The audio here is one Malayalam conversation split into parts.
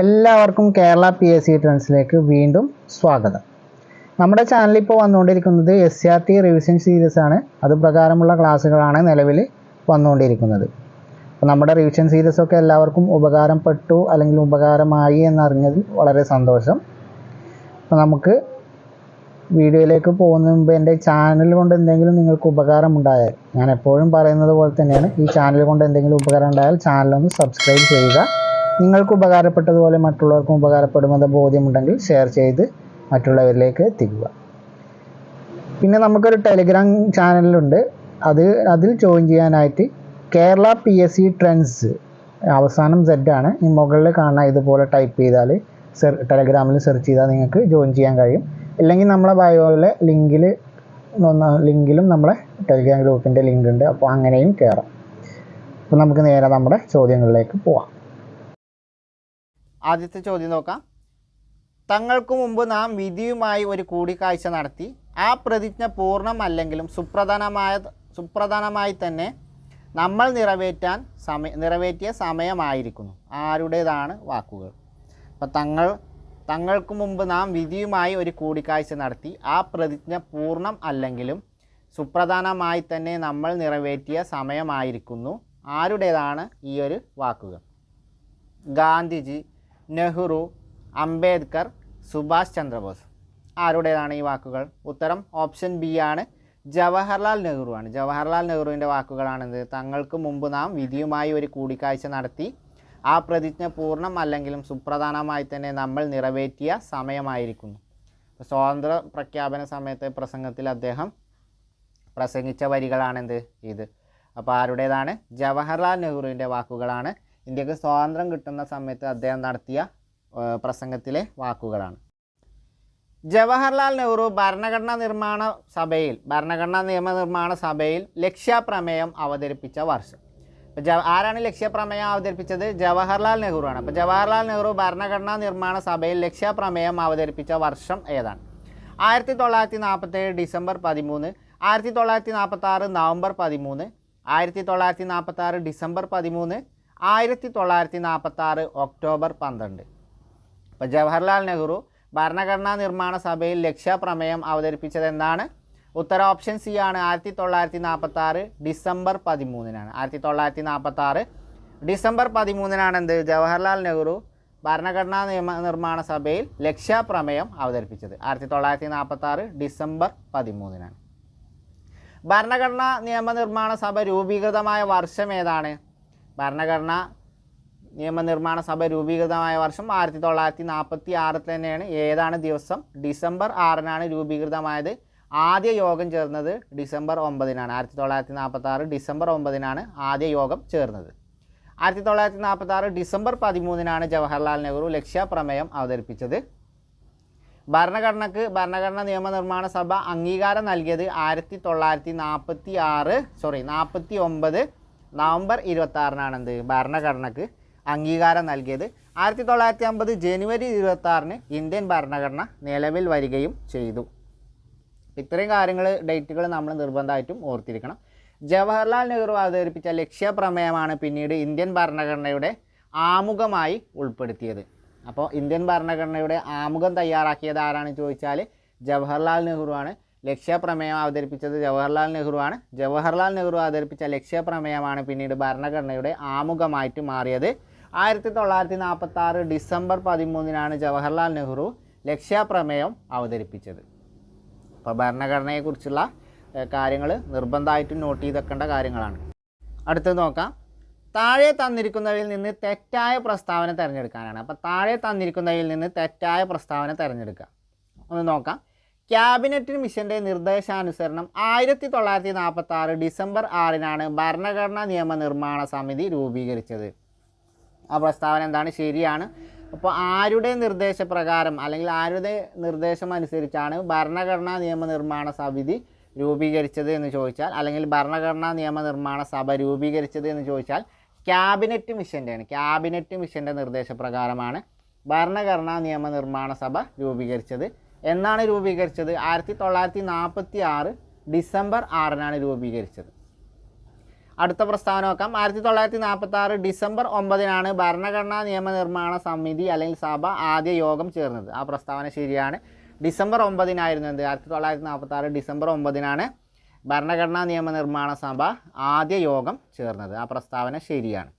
എല്ലാവർക്കും കേരള PSC ട്രെൻഡ്സിലേക്ക് വീണ്ടും സ്വാഗതം. നമ്മുടെ ചാനലിൽ ഇപ്പോൾ വന്നുകൊണ്ടിരിക്കുന്നത് SCRT റിവിഷൻ സീരീസ് ആണ്. അത് പ്രകാരമുള്ള ക്ലാസ്സുകളാണ് നിലവിൽ വന്നുകൊണ്ടിരിക്കുന്നത്. അപ്പോൾ നമ്മുടെ റിവിഷൻ സീരീസൊക്കെ എല്ലാവർക്കും ഉപകാരപ്പെട്ടു അല്ലെങ്കിൽ ഉപകാരമായി എന്നറിഞ്ഞതിൽ വളരെ സന്തോഷം. അപ്പോൾ നമുക്ക് വീഡിയോയിലേക്ക് പോകുന്നതിന് മുമ്പ് എൻ്റെ ചാനൽ കൊണ്ട് എന്തെങ്കിലും നിങ്ങൾക്ക് ഉപകാരം ഉണ്ടായാൽ, ഞാൻ എപ്പോഴും പറയുന്നത് പോലെ തന്നെയാണ്, ഈ ചാനൽ കൊണ്ട് എന്തെങ്കിലും ഉപകാരം ഉണ്ടായാൽ ചാനലൊന്ന് സബ്സ്ക്രൈബ് ചെയ്യുക. നിങ്ങൾക്ക് ഉപകാരപ്പെട്ടതുപോലെ മറ്റുള്ളവർക്കും ഉപകാരപ്പെടുമെന്ന ബോധ്യമുണ്ടെങ്കിൽ ഷെയർ ചെയ്ത് മറ്റുള്ളവരിലേക്ക് എത്തിക്കുക. പിന്നെ നമുക്കൊരു ടെലിഗ്രാം ചാനലുണ്ട്. അതിൽ ജോയിൻ ചെയ്യാനായിട്ട് കേരള PSC ട്രെൻഡ്സ് അവസാനം Z ആണ്, ഈ മുകളിൽ കാണാൻ ഇതുപോലെ ടൈപ്പ് ചെയ്താൽ ടെലിഗ്രാമിൽ സെർച്ച് ചെയ്താൽ നിങ്ങൾക്ക് ജോയിൻ ചെയ്യാൻ കഴിയും. ഇല്ലെങ്കിൽ നമ്മളെ ബയോയിലെ ലിങ്കിലും നമ്മളെ ടെലിഗ്രാം ഗ്രൂപ്പിൻ്റെ ലിങ്ക് ഉണ്ട്, അപ്പോൾ അങ്ങനെയും കയറാം. അപ്പോൾ നമുക്ക് നേരെ നമ്മുടെ ചോദ്യങ്ങളിലേക്ക് പോവാം. ആദ്യത്തെ ചോദ്യം നോക്കാം. തങ്ങൾക്ക് മുമ്പ് നാം വിധിയുമായി ഒരു കൂടിക്കാഴ്ച നടത്തി. ആ പ്രതിജ്ഞ പൂർണ്ണമല്ലെങ്കിലും സുപ്രധാനമായി തന്നെ നമ്മൾ നിറവേറ്റിയ സമയമായിരിക്കുന്നു. ആരുടേതാണ് വാക്കുകൾ? അപ്പോൾ തങ്ങൾക്ക് മുമ്പ് നാം വിധിയുമായി ഒരു കൂടിക്കാഴ്ച നടത്തി. ആ പ്രതിജ്ഞ പൂർണ്ണം അല്ലെങ്കിലും സുപ്രധാനമായി തന്നെ നമ്മൾ നിറവേറ്റിയ സമയമായിരിക്കുന്നു. ആരുടേതാണ് ഈ ഒരു വാക്കുകൾ? ഗാന്ധിജി, നെഹ്റു, അംബേദ്കർ, സുഭാഷ് ചന്ദ്രബോസ്. ആരുടേതാണ് ഈ വാക്കുകൾ? ഉത്തരം ഓപ്ഷൻ ബി ആണ്, ജവഹർലാൽ നെഹ്റു ആണ്. ജവഹർലാൽ നെഹ്റുവിൻ്റെ വാക്കുകളാണിത്. തങ്ങൾക്ക് മുമ്പ് നാം വിധിയുമായി ഒരു കൂടിക്കാഴ്ച നടത്തി. ആ പ്രതിജ്ഞ പൂർണ്ണം അല്ലെങ്കിലും സുപ്രധാനമായി തന്നെ നമ്മൾ നിറവേറ്റിയ സമയമായിരിക്കുന്നു. സ്വാതന്ത്ര്യ പ്രഖ്യാപന സമയത്തെ പ്രസംഗത്തിൽ അദ്ദേഹം പ്രസംഗിച്ച വരികളാണെന്ത് ഇത്. അപ്പോൾ ആരുടേതാണ്? ജവഹർലാൽ നെഹ്റുവിൻ്റെ വാക്കുകളാണ്. ഇന്ത്യക്ക് സ്വാതന്ത്ര്യം കിട്ടുന്ന സമയത്ത് അദ്ദേഹം നടത്തിയ പ്രസംഗത്തിലെ വാക്കുകളാണ്. ജവഹർലാൽ നെഹ്റു ഭരണഘടനാ നിയമനിർമ്മാണ സഭയിൽ ലക്ഷ്യപ്രമേയം അവതരിപ്പിച്ച വർഷം. ആരാണ് ലക്ഷ്യപ്രമേയം അവതരിപ്പിച്ചത്? ജവഹർലാൽ നെഹ്റു ആണ്. അപ്പോൾ ജവഹർലാൽ നെഹ്റു ഭരണഘടനാ നിർമ്മാണ സഭയിൽ ലക്ഷ്യപ്രമേയം അവതരിപ്പിച്ച വർഷം ഏതാണ്? 1947 ഡിസംബർ 13, 1946 നവംബർ 13, 1946 ഡിസംബർ 13, 1946 ഒക്ടോബർ 12. അപ്പോൾ ജവഹർലാൽ നെഹ്റു ഭരണഘടനാ നിർമ്മാണ സഭയിൽ ലക്ഷ്യപ്രമേയം അവതരിപ്പിച്ചത് എന്താണ്? ഉത്തരം ഓപ്ഷൻ സി ആണ്, 1946 ഡിസംബർ 13. 1946 ഡിസംബർ 13 എന്ത്? ജവഹർലാൽ നെഹ്റു ഭരണഘടനാ നിർമ്മാണ സഭയിൽ ലക്ഷ്യപ്രമേയം അവതരിപ്പിച്ചത്. 1946 ഡിസംബർ 13. ഭരണഘടനാ നിയമനിർമ്മാണ സഭ രൂപീകൃതമായ വർഷം ഏതാണ്? ഭരണഘടനാ നിയമനിർമ്മാണ സഭ രൂപീകൃതമായ വർഷം 1946 തന്നെയാണ്. ഏതാണ് ദിവസം? ഡിസംബർ 6 രൂപീകൃതമായത്. ആദ്യ യോഗം ചേർന്നത് ഡിസംബർ 9. 1946 ഡിസംബർ 9 ആദ്യ യോഗം ചേർന്നത്. 1946 ഡിസംബർ 13 ജവഹർലാൽ നെഹ്റു ലക്ഷ്യപ്രമേയം അവതരിപ്പിച്ചത്. ഭരണഘടനാ നിയമനിർമ്മാണ സഭ അംഗീകാരം നൽകിയത് 1949 നവംബർ 26 എന്ത്? ഭരണഘടനയ്ക്ക് അംഗീകാരം നൽകിയത്. 1950 ജനുവരി 26 ഇന്ത്യൻ ഭരണഘടന നിലവിൽ വരികയും ചെയ്തു. ഇത്രയും ഡേറ്റുകൾ നമ്മൾ നിർബന്ധമായിട്ടും ഓർത്തിരിക്കണം. ജവഹർലാൽ നെഹ്റു അവതരിപ്പിച്ച ലക്ഷ്യപ്രമേയമാണ് പിന്നീട് ഇന്ത്യൻ ഭരണഘടനയുടെ ആമുഖമായി ഉൾപ്പെടുത്തിയത്. അപ്പോൾ ഇന്ത്യൻ ഭരണഘടനയുടെ ആമുഖം തയ്യാറാക്കിയത് ആരാണെന്ന് ചോദിച്ചാൽ ജവഹർലാൽ നെഹ്റു ആണ്. ലക്ഷ്യപ്രമേയം അവതരിപ്പിച്ചത് ജവഹർലാൽ നെഹ്റു ആണ്. ജവഹർലാൽ നെഹ്റു അവതരിപ്പിച്ച ലക്ഷ്യപ്രമേയമാണ് പിന്നീട് ഭരണഘടനയുടെ ആമുഖമായിട്ട് മാറിയത്. 1946 ഡിസംബർ 13 ജവഹർലാൽ നെഹ്റു ലക്ഷ്യപ്രമേയം അവതരിപ്പിച്ചത്. അപ്പോൾ ഭരണഘടനയെക്കുറിച്ചുള്ള കാര്യങ്ങൾ നിർബന്ധമായിട്ടും നോട്ട് ചെയ്ത് വെക്കേണ്ട കാര്യങ്ങളാണ്. അടുത്തത് നോക്കാം. താഴെ തന്നിരിക്കുന്നവയിൽ നിന്ന് തെറ്റായ പ്രസ്താവന തിരഞ്ഞെടുക്കാനാണ്. അപ്പോൾ താഴെ തന്നിരിക്കുന്നവയിൽ നിന്ന് തെറ്റായ പ്രസ്താവന തിരഞ്ഞെടുക്കുക. ഒന്ന് നോക്കാം. ക്യാബിനറ്റ് മിഷൻ്റെ നിർദ്ദേശാനുസരണം 1946 ഡിസംബർ 6 ഭരണഘടനാ നിയമനിർമ്മാണ സമിതി രൂപീകരിച്ചത്. ആ പ്രസ്താവന എന്താണ്? ശരിയാണ്. അപ്പോൾ ആരുടെ നിർദ്ദേശപ്രകാരം അല്ലെങ്കിൽ ആരുടെ നിർദ്ദേശം അനുസരിച്ചാണ് ഭരണഘടനാ നിയമനിർമ്മാണ സമിതി രൂപീകരിച്ചത് എന്ന് ചോദിച്ചാൽ, അല്ലെങ്കിൽ ഭരണഘടനാ നിയമനിർമ്മാണ സഭ രൂപീകരിച്ചത് എന്ന് ചോദിച്ചാൽ ക്യാബിനറ്റ് മിഷൻ്റെയാണ്. ക്യാബിനറ്റ് മിഷൻ്റെ നിർദ്ദേശപ്രകാരമാണ് ഭരണഘടനാ നിയമനിർമ്മാണ സഭ രൂപീകരിച്ചത്. എന്നാണ് രൂപീകരിച്ചത്? 1946 ഡിസംബർ 6 രൂപീകരിച്ചത്. അടുത്ത പ്രസ്താവന നോക്കാം. 1946 ഡിസംബർ 9 ഭരണഘടനാ നിയമനിർമ്മാണ സമിതി അല്ലെങ്കിൽ സഭ ആദ്യ യോഗം ചേർന്നത്. ആ പ്രസ്താവന ശരിയാണ്. ഡിസംബർ 9 എന്ത്? 1946 ഡിസംബർ 9 ഭരണഘടനാ നിയമനിർമ്മാണ സഭ ആദ്യ യോഗം ചേർന്നത്. ആ പ്രസ്താവന ശരിയാണ്.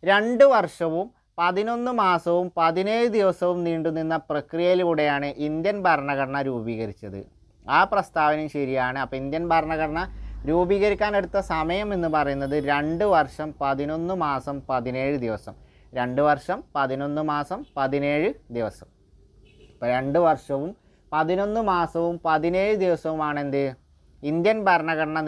2 വർഷവും 11 മാസവും 17 ദിവസവും നീണ്ടുനിന്ന പ്രക്രിയയിലൂടെയാണ് ഇന്ത്യൻ ഭരണഘടന രൂപീകരിച്ചത്. ആ പ്രസ്താവനയും ശരിയാണ്. അപ്പോൾ ഇന്ത്യൻ ഭരണഘടന രൂപീകരിക്കാൻ എടുത്ത സമയം എന്ന് പറയുന്നത് 2 വർഷം 11 മാസം 17 ദിവസം. 2 വർഷം 11 മാസം 17 ദിവസം. ഇപ്പോൾ 2 വർഷവും 11 മാസവും 17 ദിവസവുമാണ് എന്ത്? ഇന്ത്യൻ ഭരണഘടന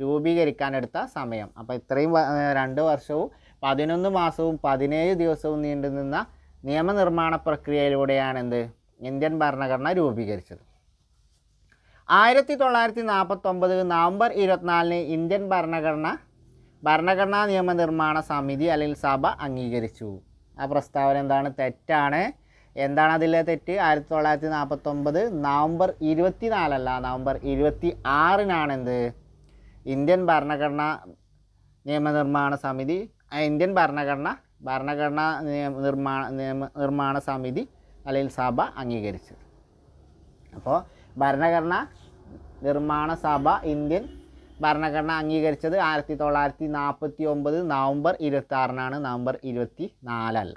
രൂപീകരിക്കാനെടുത്ത സമയം. അപ്പോൾ ഇത്രയും 2 വർഷവും 11 മാസവും 17 ദിവസവും നീണ്ടുനിന്ന നിയമനിർമ്മാണ പ്രക്രിയയിലൂടെയാണ് എന്ത്? ഇന്ത്യൻ ഭരണഘടന രൂപീകരിച്ചത്. 1949 നവംബർ 24 ഇന്ത്യൻ ഭരണഘടനാ നിയമനിർമ്മാണ സമിതി അല്ലെങ്കിൽ സഭ അംഗീകരിച്ചു. ആ പ്രസ്താവന എന്താണ്? തെറ്റാണ്. എന്താണ് അതിലെ തെറ്റ്? 1949 നവംബർ 24 അല്ല, നവംബർ 26 എന്ത്? ഇന്ത്യൻ ഭരണഘടനാ നിയമനിർമ്മാണ സമിതി നിർമ്മാണ സമിതി അല്ലെങ്കിൽ സഭ അംഗീകരിച്ചത്. അപ്പോൾ ഭരണഘടനാ നിർമ്മാണ സഭ ഇന്ത്യൻ ഭരണഘടന അംഗീകരിച്ചത് 1949 നവംബർ 26 നവംബർ 24 അല്ല.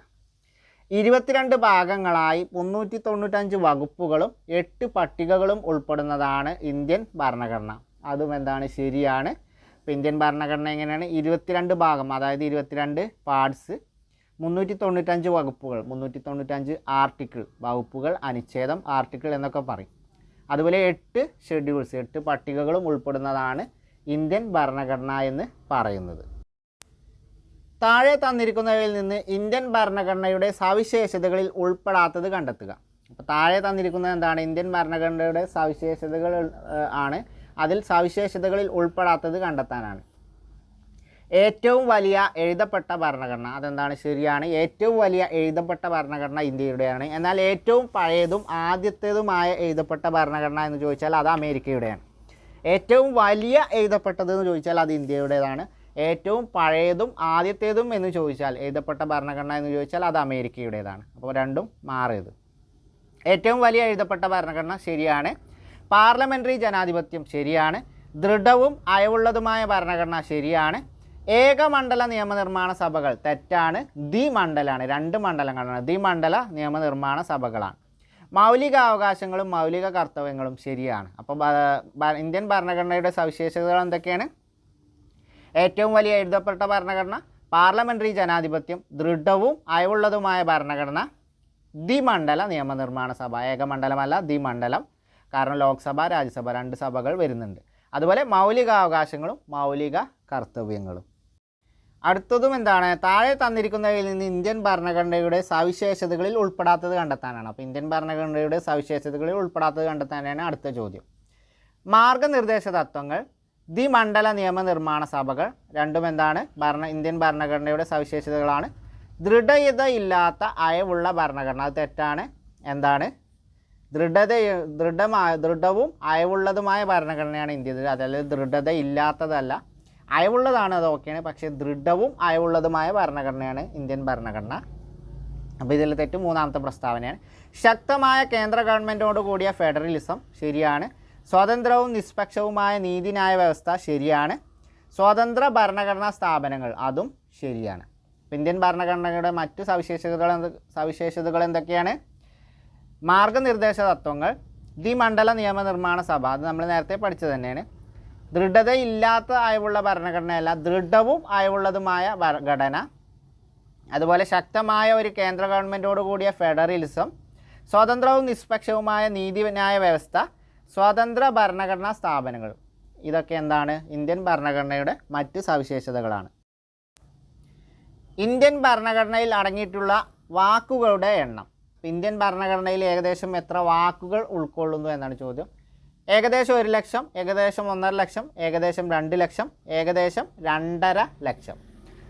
22 ഭാഗങ്ങളായി 395 വകുപ്പുകളും 8 പട്ടികകളും ഉൾപ്പെടുന്നതാണ് ഇന്ത്യൻ ഭരണഘടന. അതും എന്താണ്? ശരിയാണ്. ഇപ്പോൾ ഇന്ത്യൻ ഭരണഘടന എങ്ങനെയാണ്? 22 ഭാഗം, അതായത് 22 പാർട്സ്, 395 വകുപ്പുകൾ, 395 ആർട്ടിക്കിൾ, വകുപ്പുകൾ, അനുച്ഛേദം, ആർട്ടിക്കിൾ എന്നൊക്കെ പറയും. അതുപോലെ 8 ഷെഡ്യൂൾസ്, 8 പട്ടികകളും ഉൾപ്പെടുന്നതാണ് ഇന്ത്യൻ ഭരണഘടന എന്ന് പറയുന്നത്. താഴെ തന്നിരിക്കുന്നവയിൽ നിന്ന് ഇന്ത്യൻ ഭരണഘടനയുടെ സവിശേഷതകളിൽ ഉൾപ്പെടാത്തത് കണ്ടെത്തുക. അപ്പോൾ താഴെ തന്നിരിക്കുന്നത് എന്താണ്? ഇന്ത്യൻ ഭരണഘടനയുടെ സവിശേഷതകൾ ആണ്. അതിൽ സവിശേഷതകളിൽ ഉൾപ്പെടാത്തത് കണ്ടെത്താനാണ്. ഏറ്റവും വലിയ എഴുതപ്പെട്ട ഭരണഘടന, അതെന്താണ്? ശരിയാണ്. ഏറ്റവും വലിയ എഴുതപ്പെട്ട ഭരണഘടന ഇന്ത്യയുടെയാണ്. എന്നാൽ ഏറ്റവും പഴയതും ആദ്യത്തേതുമായ എഴുതപ്പെട്ട ഭരണഘടന എന്ന് ചോദിച്ചാൽ അത് അമേരിക്കയുടെയാണ്. ഏറ്റവും വലിയ എഴുതപ്പെട്ടത് എന്ന് ചോദിച്ചാൽ അത് ഇന്ത്യയുടേതാണ്. ഏറ്റവും പഴയതും ആദ്യത്തേതും എന്ന് ചോദിച്ചാൽ എഴുതപ്പെട്ട ഭരണഘടന എന്ന് ചോദിച്ചാൽ അത് അമേരിക്കയുടേതാണ്. അപ്പോൾ രണ്ടും മാറിയത്. ഏറ്റവും വലിയ എഴുതപ്പെട്ട ഭരണഘടന ശരിയാണ്. പാർലമെൻ്ററി ജനാധിപത്യം ശരിയാണ്. ദൃഢവും അയവുള്ളതുമായ ഭരണഘടന ശരിയാണ്. ഏകമണ്ഡല നിയമനിർമ്മാണ സഭകൾ തെറ്റാണ്. ദ്വിമണ്ഡലാണ്, 2 മണ്ഡലങ്ങളാണ്. ദ്വിമണ്ഡല നിയമനിർമ്മാണ സഭകളാണ്. മൗലികാവകാശങ്ങളും മൗലിക കർത്തവ്യങ്ങളും ശരിയാണ്. അപ്പോൾ ഇന്ത്യൻ ഭരണഘടനയുടെ സവിശേഷതകൾ എന്തൊക്കെയാണ്? ഏറ്റവും വലിയ എഴുതപ്പെട്ട ഭരണഘടന, പാർലമെൻ്ററി ജനാധിപത്യം, ദൃഢവും അയവുള്ളതുമായ ഭരണഘടന, ദ്വിമണ്ഡല നിയമനിർമ്മാണ സഭ. ഏകമണ്ഡലമല്ല, ദ്വിമണ്ഡലം. കാരണം ലോക്സഭ, രാജ്യസഭ 2 സഭകൾ വരുന്നുണ്ട്. അതുപോലെ മൗലികാവകാശങ്ങളും മൗലിക കർത്തവ്യങ്ങളും. അടുത്തതും എന്താണ്? താഴെ തന്നിരിക്കുന്നവയിൽ നിന്ന് ഇന്ത്യൻ ഭരണഘടനയുടെ സവിശേഷതകളിൽ ഉൾപ്പെടാത്തത് കണ്ടെത്താനാണ്. അപ്പോൾ ഇന്ത്യൻ ഭരണഘടനയുടെ സവിശേഷതകളിൽ ഉൾപ്പെടാത്തത് കണ്ടെത്താനാണ് അടുത്ത ചോദ്യം. മാർഗനിർദ്ദേശ തത്വങ്ങൾ, ദ്വിമണ്ഡല നിയമനിർമ്മാണ സഭകൾ രണ്ടും എന്താണ്? ഇന്ത്യൻ ഭരണഘടനയുടെ സവിശേഷതകളാണ്. ദൃഢതയില്ലാത്ത അയവുള്ള ഭരണഘടന, അത് തെറ്റാണ്. എന്താണ്? ദൃഢവും അയവുള്ളതുമായ ഭരണഘടനയാണ് ഇന്ത്യയിൽ. അതായത് ദൃഢത ഇല്ലാത്തതല്ല, അയവുള്ളതാണ്, അത് ഓക്കെയാണ്. പക്ഷേ ദൃഢവും അയവുള്ളതുമായ ഭരണഘടനയാണ് ഇന്ത്യൻ ഭരണഘടന. അപ്പോൾ ഇതിൽ തെറ്റ് 3ാമത്തെ പ്രസ്താവനയാണ്. ശക്തമായ കേന്ദ്ര ഗവൺമെൻറ്റോട് കൂടിയ ഫെഡറലിസം ശരിയാണ്. സ്വതന്ത്രവും നിഷ്പക്ഷവുമായ നീതിന്യായ വ്യവസ്ഥ ശരിയാണ്. സ്വതന്ത്ര ഭരണഘടനാ സ്ഥാപനങ്ങൾ അതും ശരിയാണ്. ഇന്ത്യൻ ഭരണഘടനയുടെ മറ്റു സവിശേഷതകൾ എന്തൊക്കെയാണ്? മാർഗനിർദ്ദേശ തത്വങ്ങൾ, ദ്വിമണ്ഡല നിയമനിർമ്മാണ സഭ, അത് നമ്മൾ നേരത്തെ പഠിച്ചത് തന്നെയാണ്. ദൃഢതയില്ലാത്ത അയവുള്ള ഭരണഘടനയല്ല, ദൃഢവും അയവുള്ളതുമായ ഘടന. അതുപോലെ ശക്തമായ ഒരു കേന്ദ്ര ഗവൺമെൻറ്റോട് കൂടിയ ഫെഡറലിസം, സ്വതന്ത്രവും നിഷ്പക്ഷവുമായ നീതിന്യായ വ്യവസ്ഥ, സ്വതന്ത്ര ഭരണഘടനാ സ്ഥാപനങ്ങൾ. ഇതൊക്കെ എന്താണ്? ഇന്ത്യൻ ഭരണഘടനയുടെ മറ്റ് സവിശേഷതകളാണ്. ഇന്ത്യൻ ഭരണഘടനയിൽ അടങ്ങിയിട്ടുള്ള വാക്കുകളുടെ എണ്ണം. ഇന്ത്യൻ ഭരണഘടനയിൽ ഏകദേശം എത്ര വാക്കുകൾ ഉൾക്കൊള്ളുന്നു എന്നാണ് ചോദ്യം. ഏകദേശം 1 ലക്ഷം, ഏകദേശം 1.5 ലക്ഷം, ഏകദേശം 2 ലക്ഷം, ഏകദേശം 2.5 ലക്ഷം.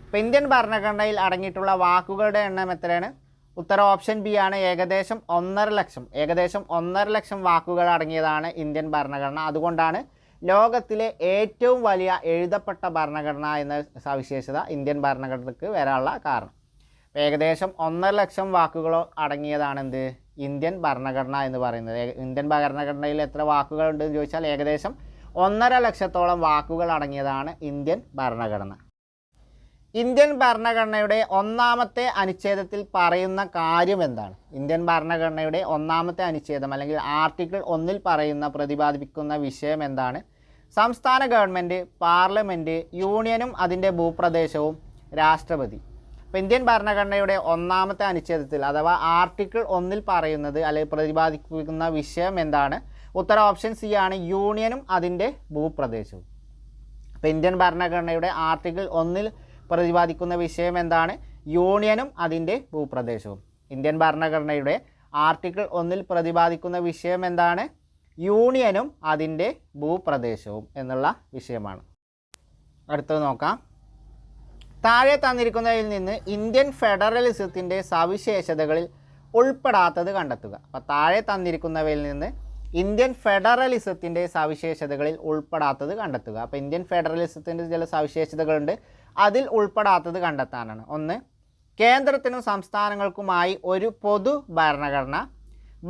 ഇപ്പോൾ ഇന്ത്യൻ ഭരണഘടനയിൽ അടങ്ങിയിട്ടുള്ള വാക്കുകളുടെ എണ്ണം എത്രയാണ്? ഉത്തരം ഓപ്ഷൻ ബി ആണ്, ഏകദേശം 1.5 ലക്ഷം. ഏകദേശം 1.5 ലക്ഷം വാക്കുകൾ അടങ്ങിയതാണ് ഇന്ത്യൻ ഭരണഘടന. അതുകൊണ്ടാണ് ലോകത്തിലെ ഏറ്റവും വലിയ എഴുതപ്പെട്ട ഭരണഘടന എന്ന സവിശേഷത ഇന്ത്യൻ ഭരണഘടനയ്ക്ക് വരാനുള്ള കാരണം. ഏകദേശം 1.5 ലക്ഷം വാക്കുകളോ അടങ്ങിയതാണ് എന്ത് ഇന്ത്യൻ ഭരണഘടന എന്ന് പറയുന്നത്. ഇന്ത്യൻ ഭരണഘടനയിൽ എത്ര വാക്കുകളുണ്ടെന്ന് ചോദിച്ചാൽ ഏകദേശം 1.5 ലക്ഷത്തോളം വാക്കുകൾ അടങ്ങിയതാണ് ഇന്ത്യൻ ഭരണഘടന. ഇന്ത്യൻ ഭരണഘടനയുടെ 1-ാമത്തെ അനുച്ഛേദത്തിൽ പറയുന്ന കാര്യം എന്താണ്? ഇന്ത്യൻ ഭരണഘടനയുടെ 1-ാമത്തെ അനുച്ഛേദം അല്ലെങ്കിൽ ആർട്ടിക്കിൾ 1-ൽ പ്രതിപാദിപ്പിക്കുന്ന വിഷയം എന്താണ്? സംസ്ഥാന ഗവൺമെൻറ്, പാർലമെൻറ്റ്, യൂണിയനും അതിൻ്റെ ഭൂപ്രദേശവും, രാഷ്ട്രപതി. അപ്പോൾ ഇന്ത്യൻ ഭരണഘടനയുടെ 1-ാമത്തെ അനുച്ഛേദത്തിൽ അഥവാ ആർട്ടിക്കിൾ 1-ൽ പറയുന്നത് അല്ലെങ്കിൽ പ്രതിപാദിപ്പിക്കുന്ന വിഷയം എന്താണ്? ഉത്തരം ഓപ്ഷൻ സി ആണ്, യൂണിയനും അതിൻ്റെ ഭൂപ്രദേശവും. അപ്പോൾ ഇന്ത്യൻ ഭരണഘടനയുടെ ആർട്ടിക്കിൾ 1-ൽ പ്രതിപാദിക്കുന്ന വിഷയം എന്താണ്? യൂണിയനും അതിൻ്റെ ഭൂപ്രദേശവും. ഇന്ത്യൻ ഭരണഘടനയുടെ ആർട്ടിക്കിൾ 1-ൽ പ്രതിപാദിക്കുന്ന വിഷയം എന്താണ്? യൂണിയനും അതിൻ്റെ ഭൂപ്രദേശവും എന്നുള്ള വിഷയമാണ്. അടുത്തത് നോക്കാം. താഴെ തന്നിരിക്കുന്നതിൽ നിന്ന് ഇന്ത്യൻ ഫെഡറലിസത്തിൻ്റെ സവിശേഷതകളിൽ ഉൾപ്പെടാത്തത് കണ്ടെത്തുക. അപ്പോൾ താഴെ തന്നിരിക്കുന്നവയിൽ നിന്ന് ഇന്ത്യൻ ഫെഡറലിസത്തിൻ്റെ സവിശേഷതകളിൽ ഉൾപ്പെടാത്തത് കണ്ടെത്തുക. അപ്പോൾ ഇന്ത്യൻ ഫെഡറലിസത്തിൻ്റെ ചില സവിശേഷതകളുണ്ട്, അതിൽ ഉൾപ്പെടാത്തത് കണ്ടെത്താനാണ്. 1. കേന്ദ്രത്തിനും സംസ്ഥാനങ്ങൾക്കുമായി ഒരു പൊതു ഭരണഘടന,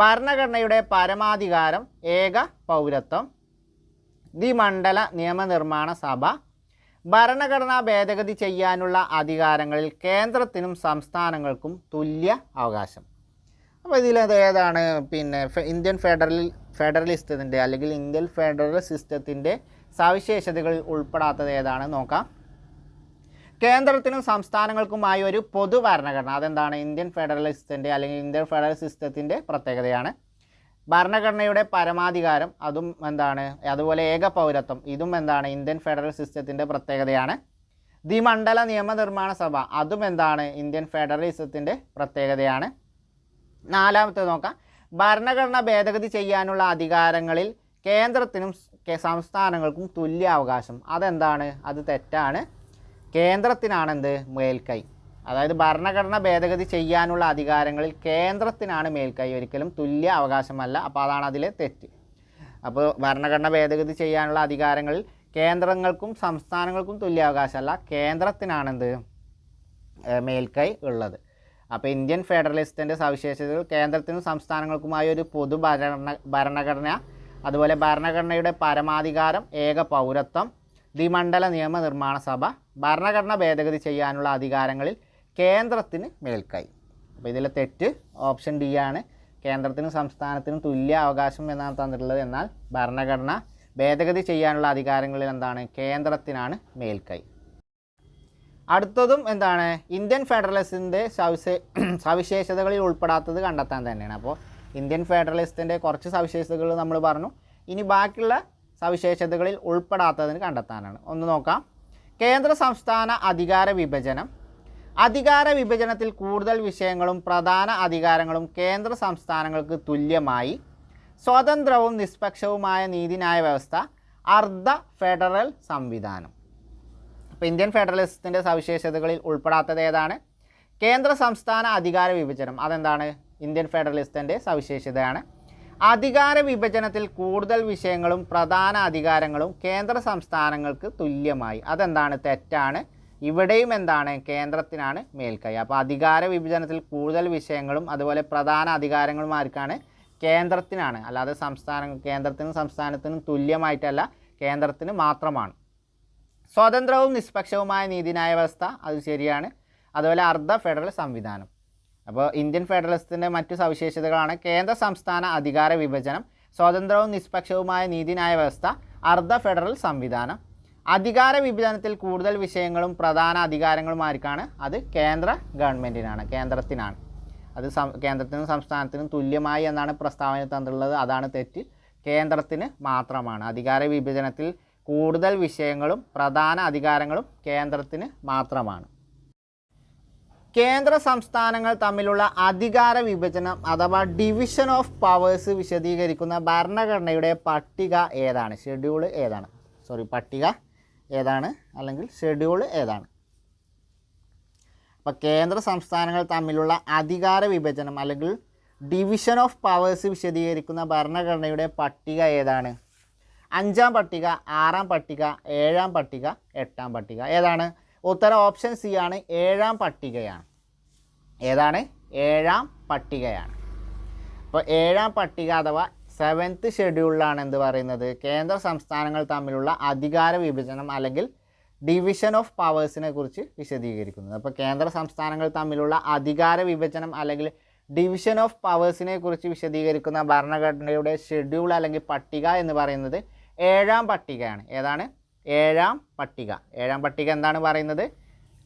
ഭരണഘടനയുടെ പരമാധികാരം, ഏക പൗരത്വം, ദ്വിമണ്ഡല നിയമനിർമ്മാണ സഭ, ഭരണഘടന ഭേദഗതി ചെയ്യാനുള്ള അധികാരങ്ങളിൽ കേന്ദ്രത്തിനും സംസ്ഥാനങ്ങൾക്കും തുല്യ അവകാശം. അപ്പോൾ ഇതിലേത് ഏതാണ് ഇന്ത്യൻ ഫെഡറലിസത്തിൻ്റെ അല്ലെങ്കിൽ ഇന്ത്യൻ ഫെഡറൽ സിസ്റ്റത്തിൻ്റെ സവിശേഷതകളിൽ ഉൾപ്പെടാത്തത് ഏതാണ് നോക്കാം. കേന്ദ്രത്തിനും സംസ്ഥാനങ്ങൾക്കുമായി ഒരു പൊതു ഭരണഘടന, അതെന്താണ്? ഇന്ത്യൻ ഫെഡറലിസത്തിൻ്റെ അല്ലെങ്കിൽ ഇന്ത്യൻ ഫെഡറൽ സിസ്റ്റത്തിൻ്റെ പ്രത്യേകതയാണ്. ഭരണഘടനയുടെ പരമാധികാരം, അതും എന്താണ്? അതുപോലെ ഏക പൗരത്വം, ഇതും എന്താണ്? ഇന്ത്യൻ ഫെഡറൽ സിസ്റ്റത്തിൻ്റെ പ്രത്യേകതയാണ്. ദ്വിമണ്ഡല നിയമനിർമ്മാണ സഭ, അതും എന്താണ്? ഇന്ത്യൻ ഫെഡറലിസത്തിൻ്റെ പ്രത്യേകതയാണ്. 4-മത്തെ നോക്കാം. ഭരണഘടന ഭേദഗതി ചെയ്യാനുള്ള അധികാരങ്ങളിൽ കേന്ദ്രത്തിനും സംസ്ഥാനങ്ങൾക്കും തുല്യ അവകാശം, അതെന്താണ്? അത് തെറ്റാണ്. കേന്ദ്രത്തിനാണെന്ത്? മേൽക്കൈ. അതായത് ഭരണഘടന ഭേദഗതി ചെയ്യാനുള്ള അധികാരങ്ങളിൽ കേന്ദ്രത്തിനാണ് മേൽക്കൈ, ഒരിക്കലും തുല്യ അവകാശമല്ല. അപ്പോൾ അതാണ് അതിലെ തെറ്റ്. അപ്പോൾ ഭരണഘടന ഭേദഗതി ചെയ്യാനുള്ള അധികാരങ്ങളിൽ കേന്ദ്രങ്ങൾക്കും സംസ്ഥാനങ്ങൾക്കും തുല്യ അവകാശമല്ല, കേന്ദ്രത്തിനാണെന്ത്? മേൽക്കൈ ഉള്ളത്. അപ്പോൾ ഇന്ത്യൻ ഫെഡറലിസത്തിൻ്റെ സവിശേഷതകൾ കേന്ദ്രത്തിനും സംസ്ഥാനങ്ങൾക്കുമായി ഒരു പൊതു ഭരണഘടന, അതുപോലെ ഭരണഘടനയുടെ പരമാധികാരം, ഏക പൗരത്വം, ദ്വിമണ്ഡല നിയമനിർമ്മാണ സഭ, ഭരണഘടന ഭേദഗതി ചെയ്യാനുള്ള അധികാരങ്ങളിൽ കേന്ദ്രത്തിന് മേൽക്കൈ. അപ്പോൾ ഇതിലെ തെറ്റ് ഓപ്ഷൻ ഡി ആണ്, കേന്ദ്രത്തിനും സംസ്ഥാനത്തിനും തുല്യ അവകാശം എന്നാണ് തന്നിട്ടുള്ളത്. എന്നാൽ ഭരണഘടന ഭേദഗതി ചെയ്യാനുള്ള അധികാരങ്ങളിൽ എന്താണ്? കേന്ദ്രത്തിനാണ് മേൽക്കൈ. അടുത്തതും എന്താണ്? ഇന്ത്യൻ ഫെഡറലിസത്തിൻ്റെ സവിശേഷതകളിൽ ഉൾപ്പെടാത്തത് കണ്ടെത്താൻ തന്നെയാണ്. അപ്പോൾ ഇന്ത്യൻ ഫെഡറലിസത്തിൻ്റെ കുറച്ച് സവിശേഷതകൾ നമ്മൾ പറഞ്ഞു, ഇനി ബാക്കിയുള്ള സവിശേഷതകളിൽ ഉൾപ്പെടാത്തതിന് കണ്ടെത്താനാണ്. ഒന്ന് നോക്കാം. കേന്ദ്ര സംസ്ഥാന അധികാര വിഭജനം. അധികാര വിഭജനത്തിൽ കൂടുതൽ വിഷയങ്ങളും പ്രധാന അധികാരങ്ങളും കേന്ദ്ര സംസ്ഥാനങ്ങൾക്ക് തുല്യമായി. സ്വതന്ത്രവും നിഷ്പക്ഷവുമായ നീതിന്യായ വ്യവസ്ഥ. അർദ്ധ ഫെഡറൽ സംവിധാനം. അപ്പോൾ ഇന്ത്യൻ ഫെഡറലിസത്തിൻ്റെ സവിശേഷതകളിൽ ഉൾപ്പെടാത്തത് ഏതാണ്? കേന്ദ്ര സംസ്ഥാന അധികാര വിഭജനം, അതെന്താണ്? ഇന്ത്യൻ ഫെഡറലിസത്തിൻ്റെ സവിശേഷതയാണ്. അധികാര വിഭജനത്തിൽ കൂടുതൽ വിഷയങ്ങളും പ്രധാന അധികാരങ്ങളും കേന്ദ്ര സംസ്ഥാനങ്ങൾക്ക് തുല്യമായി, അതെന്താണ്? തെറ്റാണ്. ഇവിടെയും എന്താണ്? കേന്ദ്രത്തിനാണ് മേൽക്കൈ. അപ്പോൾ അധികാര വിഭജനത്തിൽ കൂടുതൽ വിഷയങ്ങളും അതുപോലെ പ്രധാന അധികാരങ്ങളും ആർക്കാണ്? കേന്ദ്രത്തിനാണ്, അല്ലാതെ കേന്ദ്രത്തിനും സംസ്ഥാനത്തിനും തുല്യമായിട്ടല്ല, കേന്ദ്രത്തിന് മാത്രമാണ്. സ്വതന്ത്രവും നിഷ്പക്ഷവുമായ നീതിന്യായ വ്യവസ്ഥ, അത് ശരിയാണ്. അതുപോലെ അർദ്ധ ഫെഡറൽ സംവിധാനം. അപ്പോൾ ഇന്ത്യൻ ഫെഡറലിസത്തിൻ്റെ മറ്റു സവിശേഷതകളാണ് കേന്ദ്ര സംസ്ഥാന അധികാര വിഭജനം, സ്വതന്ത്രവും നിഷ്പക്ഷവുമായ നീതിന്യായ വ്യവസ്ഥ, അർദ്ധ ഫെഡറൽ സംവിധാനം. അധികാര വിഭജനത്തിൽ കൂടുതൽ വിഷയങ്ങളും പ്രധാന അധികാരങ്ങളും ആർക്കാണ്? അത് കേന്ദ്ര ഗവൺമെൻറ്റിനാണ്, കേന്ദ്രത്തിനാണ്. അത് കേന്ദ്രത്തിനും സംസ്ഥാനത്തിനും തുല്യമായി എന്നാണ് പ്രസ്താവന തന്നിട്ടുള്ളത്, അതാണ് തെറ്റ്. കേന്ദ്രത്തിന് മാത്രമാണ്. അധികാര വിഭജനത്തിൽ കൂടുതൽ വിഷയങ്ങളും പ്രധാന അധികാരങ്ങളും കേന്ദ്രത്തിന് മാത്രമാണ്. കേന്ദ്ര സംസ്ഥാനങ്ങൾ തമ്മിലുള്ള അധികാര വിഭജനം അഥവാ ഡിവിഷൻ ഓഫ് പവേഴ്സ് വിശദീകരിക്കുന്ന ഭരണഘടനയുടെ പട്ടിക ഏതാണ്? പട്ടിക ഏതാണ് അല്ലെങ്കിൽ ഷെഡ്യൂൾ ഏതാണ്? അപ്പോൾ കേന്ദ്ര സംസ്ഥാനങ്ങൾ തമ്മിലുള്ള അധികാര വിഭജനം അല്ലെങ്കിൽ ഡിവിഷൻ ഓഫ് പവേഴ്സ് വിശദീകരിക്കുന്ന ഭരണഘടനയുടെ പട്ടിക ഏതാണ്? 5-ാം പട്ടിക, 6-ാം പട്ടിക, 7-ാം പട്ടിക, 8-ാം പട്ടിക? ഏതാണ് ഉത്തരം? ഓപ്ഷൻ സി ആണ്, 7-ാം പട്ടികയാണ്. ഏതാണ്? 7-ാം പട്ടികയാണ്. അപ്പോൾ 7-ാം പട്ടിക അഥവാ 7th ഷെഡ്യൂളിലാണ് എന്ത് പറയുന്നത്? കേന്ദ്ര സംസ്ഥാനങ്ങൾ തമ്മിലുള്ള അധികാര വിഭജനം അല്ലെങ്കിൽ ഡിവിഷൻ ഓഫ് പവേഴ്സിനെ കുറിച്ച് വിശദീകരിക്കുന്നത്. അപ്പോൾ കേന്ദ്ര സംസ്ഥാനങ്ങൾ തമ്മിലുള്ള അധികാര വിഭജനം അല്ലെങ്കിൽ ഡിവിഷൻ ഓഫ് പവേഴ്സിനെ കുറിച്ച് വിശദീകരിക്കുന്ന ഭരണഘടനയുടെ ഷെഡ്യൂൾ അല്ലെങ്കിൽ പട്ടിക എന്ന് പറയുന്നത് 7-ാം പട്ടികയാണ്. ഏതാണ്? 7-ാം പട്ടിക. 7-ാം പട്ടിക എന്താണ് പറയുന്നത്?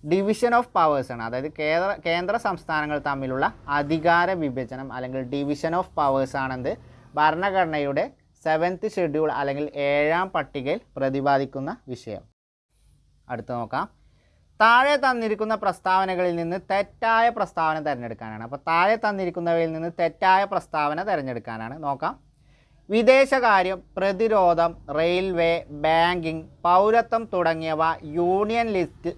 ഡിവിഷൻ ഓഫ് പവേഴ്സ് ആണ്. അതായത് കേന്ദ്ര സംസ്ഥാനങ്ങൾ തമ്മിലുള്ള അധികാര വിഭജനം അല്ലെങ്കിൽ ഡിവിഷൻ ഓഫ് പവേഴ്സ് ആണെന്ത് ഭരണഘടനയുടെ 7th ഷെഡ്യൂൾ അല്ലെങ്കിൽ 7-ാം പട്ടികയിൽ പ്രതിപാദിക്കുന്ന വിഷയം. അടുത്ത് നോക്കാം. താഴെ തന്നിരിക്കുന്ന പ്രസ്താവനകളിൽ നിന്ന് തെറ്റായ പ്രസ്താവന തിരഞ്ഞെടുക്കാനാണ്. അപ്പോൾ താഴെ തന്നിരിക്കുന്നവയിൽ നിന്ന് തെറ്റായ പ്രസ്താവന തിരഞ്ഞെടുക്കാനാണ്. നോക്കാം. വിദേശകാര്യം, പ്രതിരോധം, റെയിൽവേ, ബാങ്കിങ്, പൗരത്വം തുടങ്ങിയവ യൂണിയൻ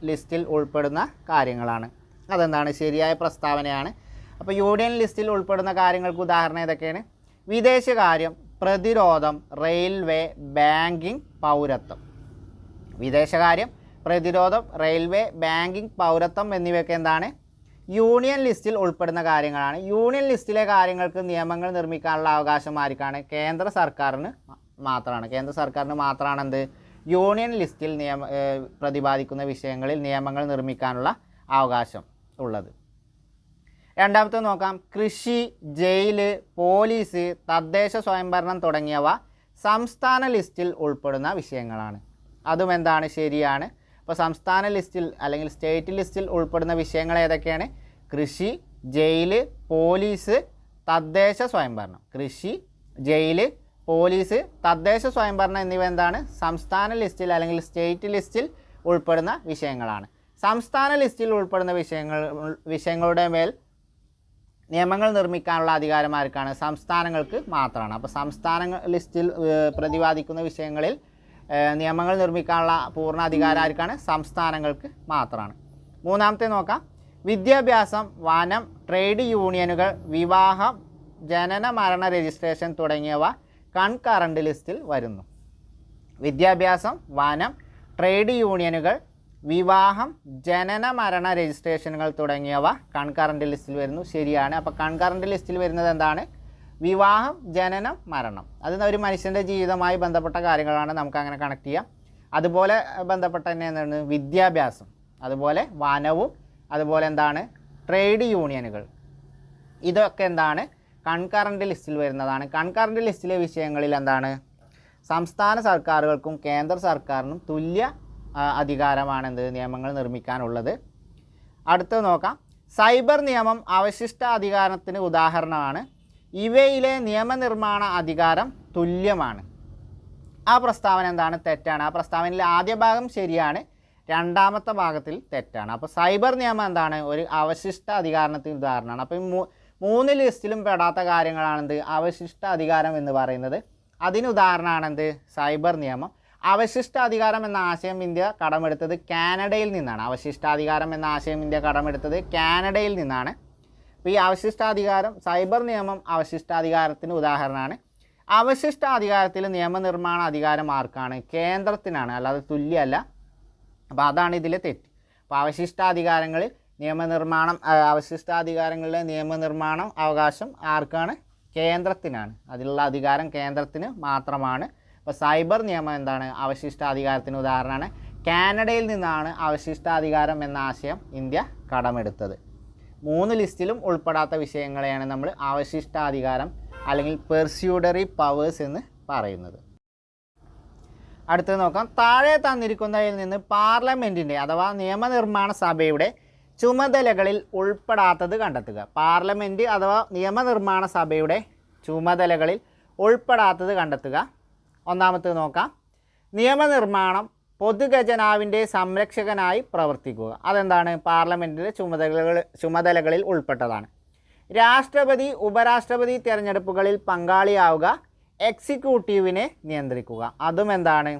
ലിസ്റ്റിൽ ഉൾപ്പെടുന്ന കാര്യങ്ങളാണ്. അതെന്താണ്? ശരിയായ പ്രസ്താവനയാണ്. അപ്പോൾ യൂണിയൻ ലിസ്റ്റിൽ ഉൾപ്പെടുന്ന കാര്യങ്ങൾക്ക് ഉദാഹരണം ഏതൊക്കെയാണ്? വിദേശകാര്യം, പ്രതിരോധം, റെയിൽവേ, ബാങ്കിങ്, പൗരത്വം. വിദേശകാര്യം, പ്രതിരോധം, റെയിൽവേ, ബാങ്കിങ്, പൗരത്വം എന്നിവയൊക്കെ എന്താണ്? യൂണിയൻ ലിസ്റ്റിൽ ഉൾപ്പെടുന്ന കാര്യങ്ങളാണ്. യൂണിയൻ ലിസ്റ്റിലെ കാര്യങ്ങൾക്ക് നിയമങ്ങൾ നിർമ്മിക്കാനുള്ള അവകാശം ആർക്കാണ്? കേന്ദ്ര സർക്കാരിന് മാത്രമാണ്. കേന്ദ്ര സർക്കാരിന് മാത്രമാണ് എന്ത് യൂണിയൻ ലിസ്റ്റിൽ പ്രതിപാദിക്കുന്ന വിഷയങ്ങളിൽ നിയമങ്ങൾ നിർമ്മിക്കാനുള്ള അവകാശം ഉള്ളത്. രണ്ടാമത്തെ നോക്കാം. കൃഷി, ജയില്, പോലീസ്, തദ്ദേശ സ്വയംഭരണം തുടങ്ങിയവ സംസ്ഥാന ലിസ്റ്റിൽ ഉൾപ്പെടുന്ന വിഷയങ്ങളാണ്. അതും എന്താണ്? ശരിയാണ്. അപ്പോൾ സംസ്ഥാന ലിസ്റ്റിൽ അല്ലെങ്കിൽ സ്റ്റേറ്റ് ലിസ്റ്റിൽ ഉൾപ്പെടുന്ന വിഷയങ്ങൾ ഏതൊക്കെയാണ്? കൃഷി, ജയില്, പോലീസ്, തദ്ദേശ സ്വയംഭരണം. കൃഷി, ജയില്, പോലീസ്, തദ്ദേശ സ്വയംഭരണം എന്നിവ എന്താണ്? സംസ്ഥാന ലിസ്റ്റിൽ അല്ലെങ്കിൽ സ്റ്റേറ്റ് ലിസ്റ്റിൽ ഉൾപ്പെടുന്ന വിഷയങ്ങളാണ്. സംസ്ഥാന ലിസ്റ്റിൽ ഉൾപ്പെടുന്ന വിഷയങ്ങളുടെ മേൽ നിയമങ്ങൾ നിർമ്മിക്കാനുള്ള അധികാരം ആർക്കാണ്? സംസ്ഥാനങ്ങൾക്ക് മാത്രമാണ്. അപ്പോൾ സംസ്ഥാന ലിസ്റ്റിൽ പ്രതിപാദിക്കുന്ന വിഷയങ്ങളിൽ നിയമങ്ങൾ നിർമ്മിക്കാനുള്ള പൂർണ്ണ അധികാരം ആർക്കാണ്? സംസ്ഥാനങ്ങൾക്ക് മാത്രമാണ്. മൂന്നാമത്തെ നോക്കാം. വിദ്യാഭ്യാസം, വനം, ട്രേഡ് യൂണിയനുകൾ, വിവാഹം, ജനന മരണ രജിസ്ട്രേഷൻ തുടങ്ങിയവ കൺകറന്റ് ലിസ്റ്റിൽ വരുന്നു. വിദ്യാഭ്യാസം, വനം, ട്രേഡ് യൂണിയനുകൾ, വിവാഹം, ജനന മരണ രജിസ്ട്രേഷനുകൾ തുടങ്ങിയവ കൺകറന്റ് ലിസ്റ്റിൽ വരുന്നു. ശരിയാണ്. അപ്പോൾ കൺകറന്റ് ലിസ്റ്റിൽ വരുന്നത് എന്താണ്? വിവാഹം, ജനനം, മരണം. അത് ഒരു മനുഷ്യൻ്റെ ജീവിതവുമായി ബന്ധപ്പെട്ട കാര്യങ്ങളാണ്. നമുക്ക് അങ്ങനെ കണക്ട് ചെയ്യാം. അതുപോലെ ബന്ധപ്പെട്ട തന്നെ എന്താണ്? വിദ്യാഭ്യാസം, അതുപോലെ വനവും, അതുപോലെ എന്താണ്? ട്രേഡ് യൂണിയനുകൾ. ഇതൊക്കെ എന്താണ്? കൺകറന്റ് ലിസ്റ്റിൽ വരുന്നതാണ്. കൺകറന്റ് ലിസ്റ്റിലെ വിഷയങ്ങളിൽ എന്താണ്? സംസ്ഥാന സർക്കാരുകൾക്കും കേന്ദ്ര സർക്കാരിനും തുല്യ അധികാരമാണ് എന്ത് നിയമങ്ങൾ നിർമ്മിക്കാനുള്ളത്. അടുത്തത് നോക്കാം. സൈബർ നിയമം അവശിഷ്ട അധികാരത്തിന് ഉദാഹരണമാണ്. ഇവയിലെ നിയമനിർമ്മാണ അധികാരം തുല്യമാണ്. ആ പ്രസ്താവന എന്താണ്? തെറ്റാണ്. ആ പ്രസ്താവനയിൽ ആദ്യ ഭാഗം ശരിയാണ്, രണ്ടാമത്തെ ഭാഗത്തിൽ തെറ്റാണ്. അപ്പോൾ സൈബർ നിയമം എന്താണ്? ഒരു അവശിഷ്ട അധികാരത്തിന് ഉദാഹരണമാണ്. അപ്പോൾ ഈ 3 ലിസ്റ്റിലും പെടാത്ത കാര്യങ്ങളാണെന്ത്? അവശിഷ്ട അധികാരം എന്ന് പറയുന്നത്. അതിന് ഉദാഹരണമാണെന്ത്? സൈബർ നിയമം. അവശിഷ്ടാധികാരം എന്ന ആശയം ഇന്ത്യ കടമെടുത്തത് കാനഡയിൽ നിന്നാണ്. അവശിഷ്ടാധികാരം എന്ന ആശയം ഇന്ത്യ കടമെടുത്തത് കാനഡയിൽ നിന്നാണ്. അപ്പോൾ ഈ അവശിഷ്ടാധികാരം, സൈബർ നിയമം അവശിഷ്ടാധികാരത്തിന് ഉദാഹരണമാണ്. അവശിഷ്ടാധികാരത്തിൽ നിയമനിർമ്മാണ അധികാരം ആർക്കാണ്? കേന്ദ്രത്തിനാണ്, അല്ലാതെ തുല്യമല്ല. അപ്പോൾ അതാണ് ഇതിലെ തെറ്റ്. അപ്പോൾ അവശിഷ്ടാധികാരങ്ങളിൽ അവശിഷ്ടാധികാരങ്ങളിലെ നിയമനിർമ്മാണം അവകാശം ആർക്കാണ്? കേന്ദ്രത്തിനാണ്. അതിലുള്ള അധികാരം കേന്ദ്രത്തിന് മാത്രമാണ്. അപ്പോൾ സൈബർ നിയമം എന്താണ്? അവശിഷ്ടാധികാരത്തിന് ഉദാഹരണമാണ്. കാനഡയിൽ നിന്നാണ് അവശിഷ്ടാധികാരം എന്ന ആശയം ഇന്ത്യ കടമെടുത്തത്. 3 ലിസ്റ്റിലും ഉൾപ്പെടാത്ത വിഷയങ്ങളെയാണ് നമ്മൾ അവശിഷ്ടാധികാരം അല്ലെങ്കിൽ പെർസ്യൂഡറി പവേഴ്സ് എന്ന് പറയുന്നത്. അടുത്തത് നോക്കാം. താഴെ തന്നിരിക്കുന്നതിൽ നിന്ന് പാർലമെൻറ്റിൻ്റെ അഥവാ നിയമനിർമ്മാണ സഭയുടെ ചുമതലകളിൽ ഉൾപ്പെടാത്തത് കണ്ടെത്തുക. പാർലമെൻറ്റ് അഥവാ നിയമനിർമ്മാണ സഭയുടെ ചുമതലകളിൽ ഉൾപ്പെടാത്തത് കണ്ടെത്തുക. ഒന്നാമത്തേത് നോക്കാം. നിയമനിർമ്മാണം പൊതുഖജനാവിൻ്റെ സംരക്ഷകനായി പ്രവർത്തിക്കുക. അതെന്താണ്? പാർലമെൻറ്റിൻ്റെ ചുമതലകളിൽ ഉൾപ്പെട്ടതാണ്. രാഷ്ട്രപതി, ഉപരാഷ്ട്രപതി തിരഞ്ഞെടുപ്പുകളിൽ പങ്കാളിയാവുക, എക്സിക്യൂട്ടീവിനെ നിയന്ത്രിക്കുക. അതും എന്താണ്?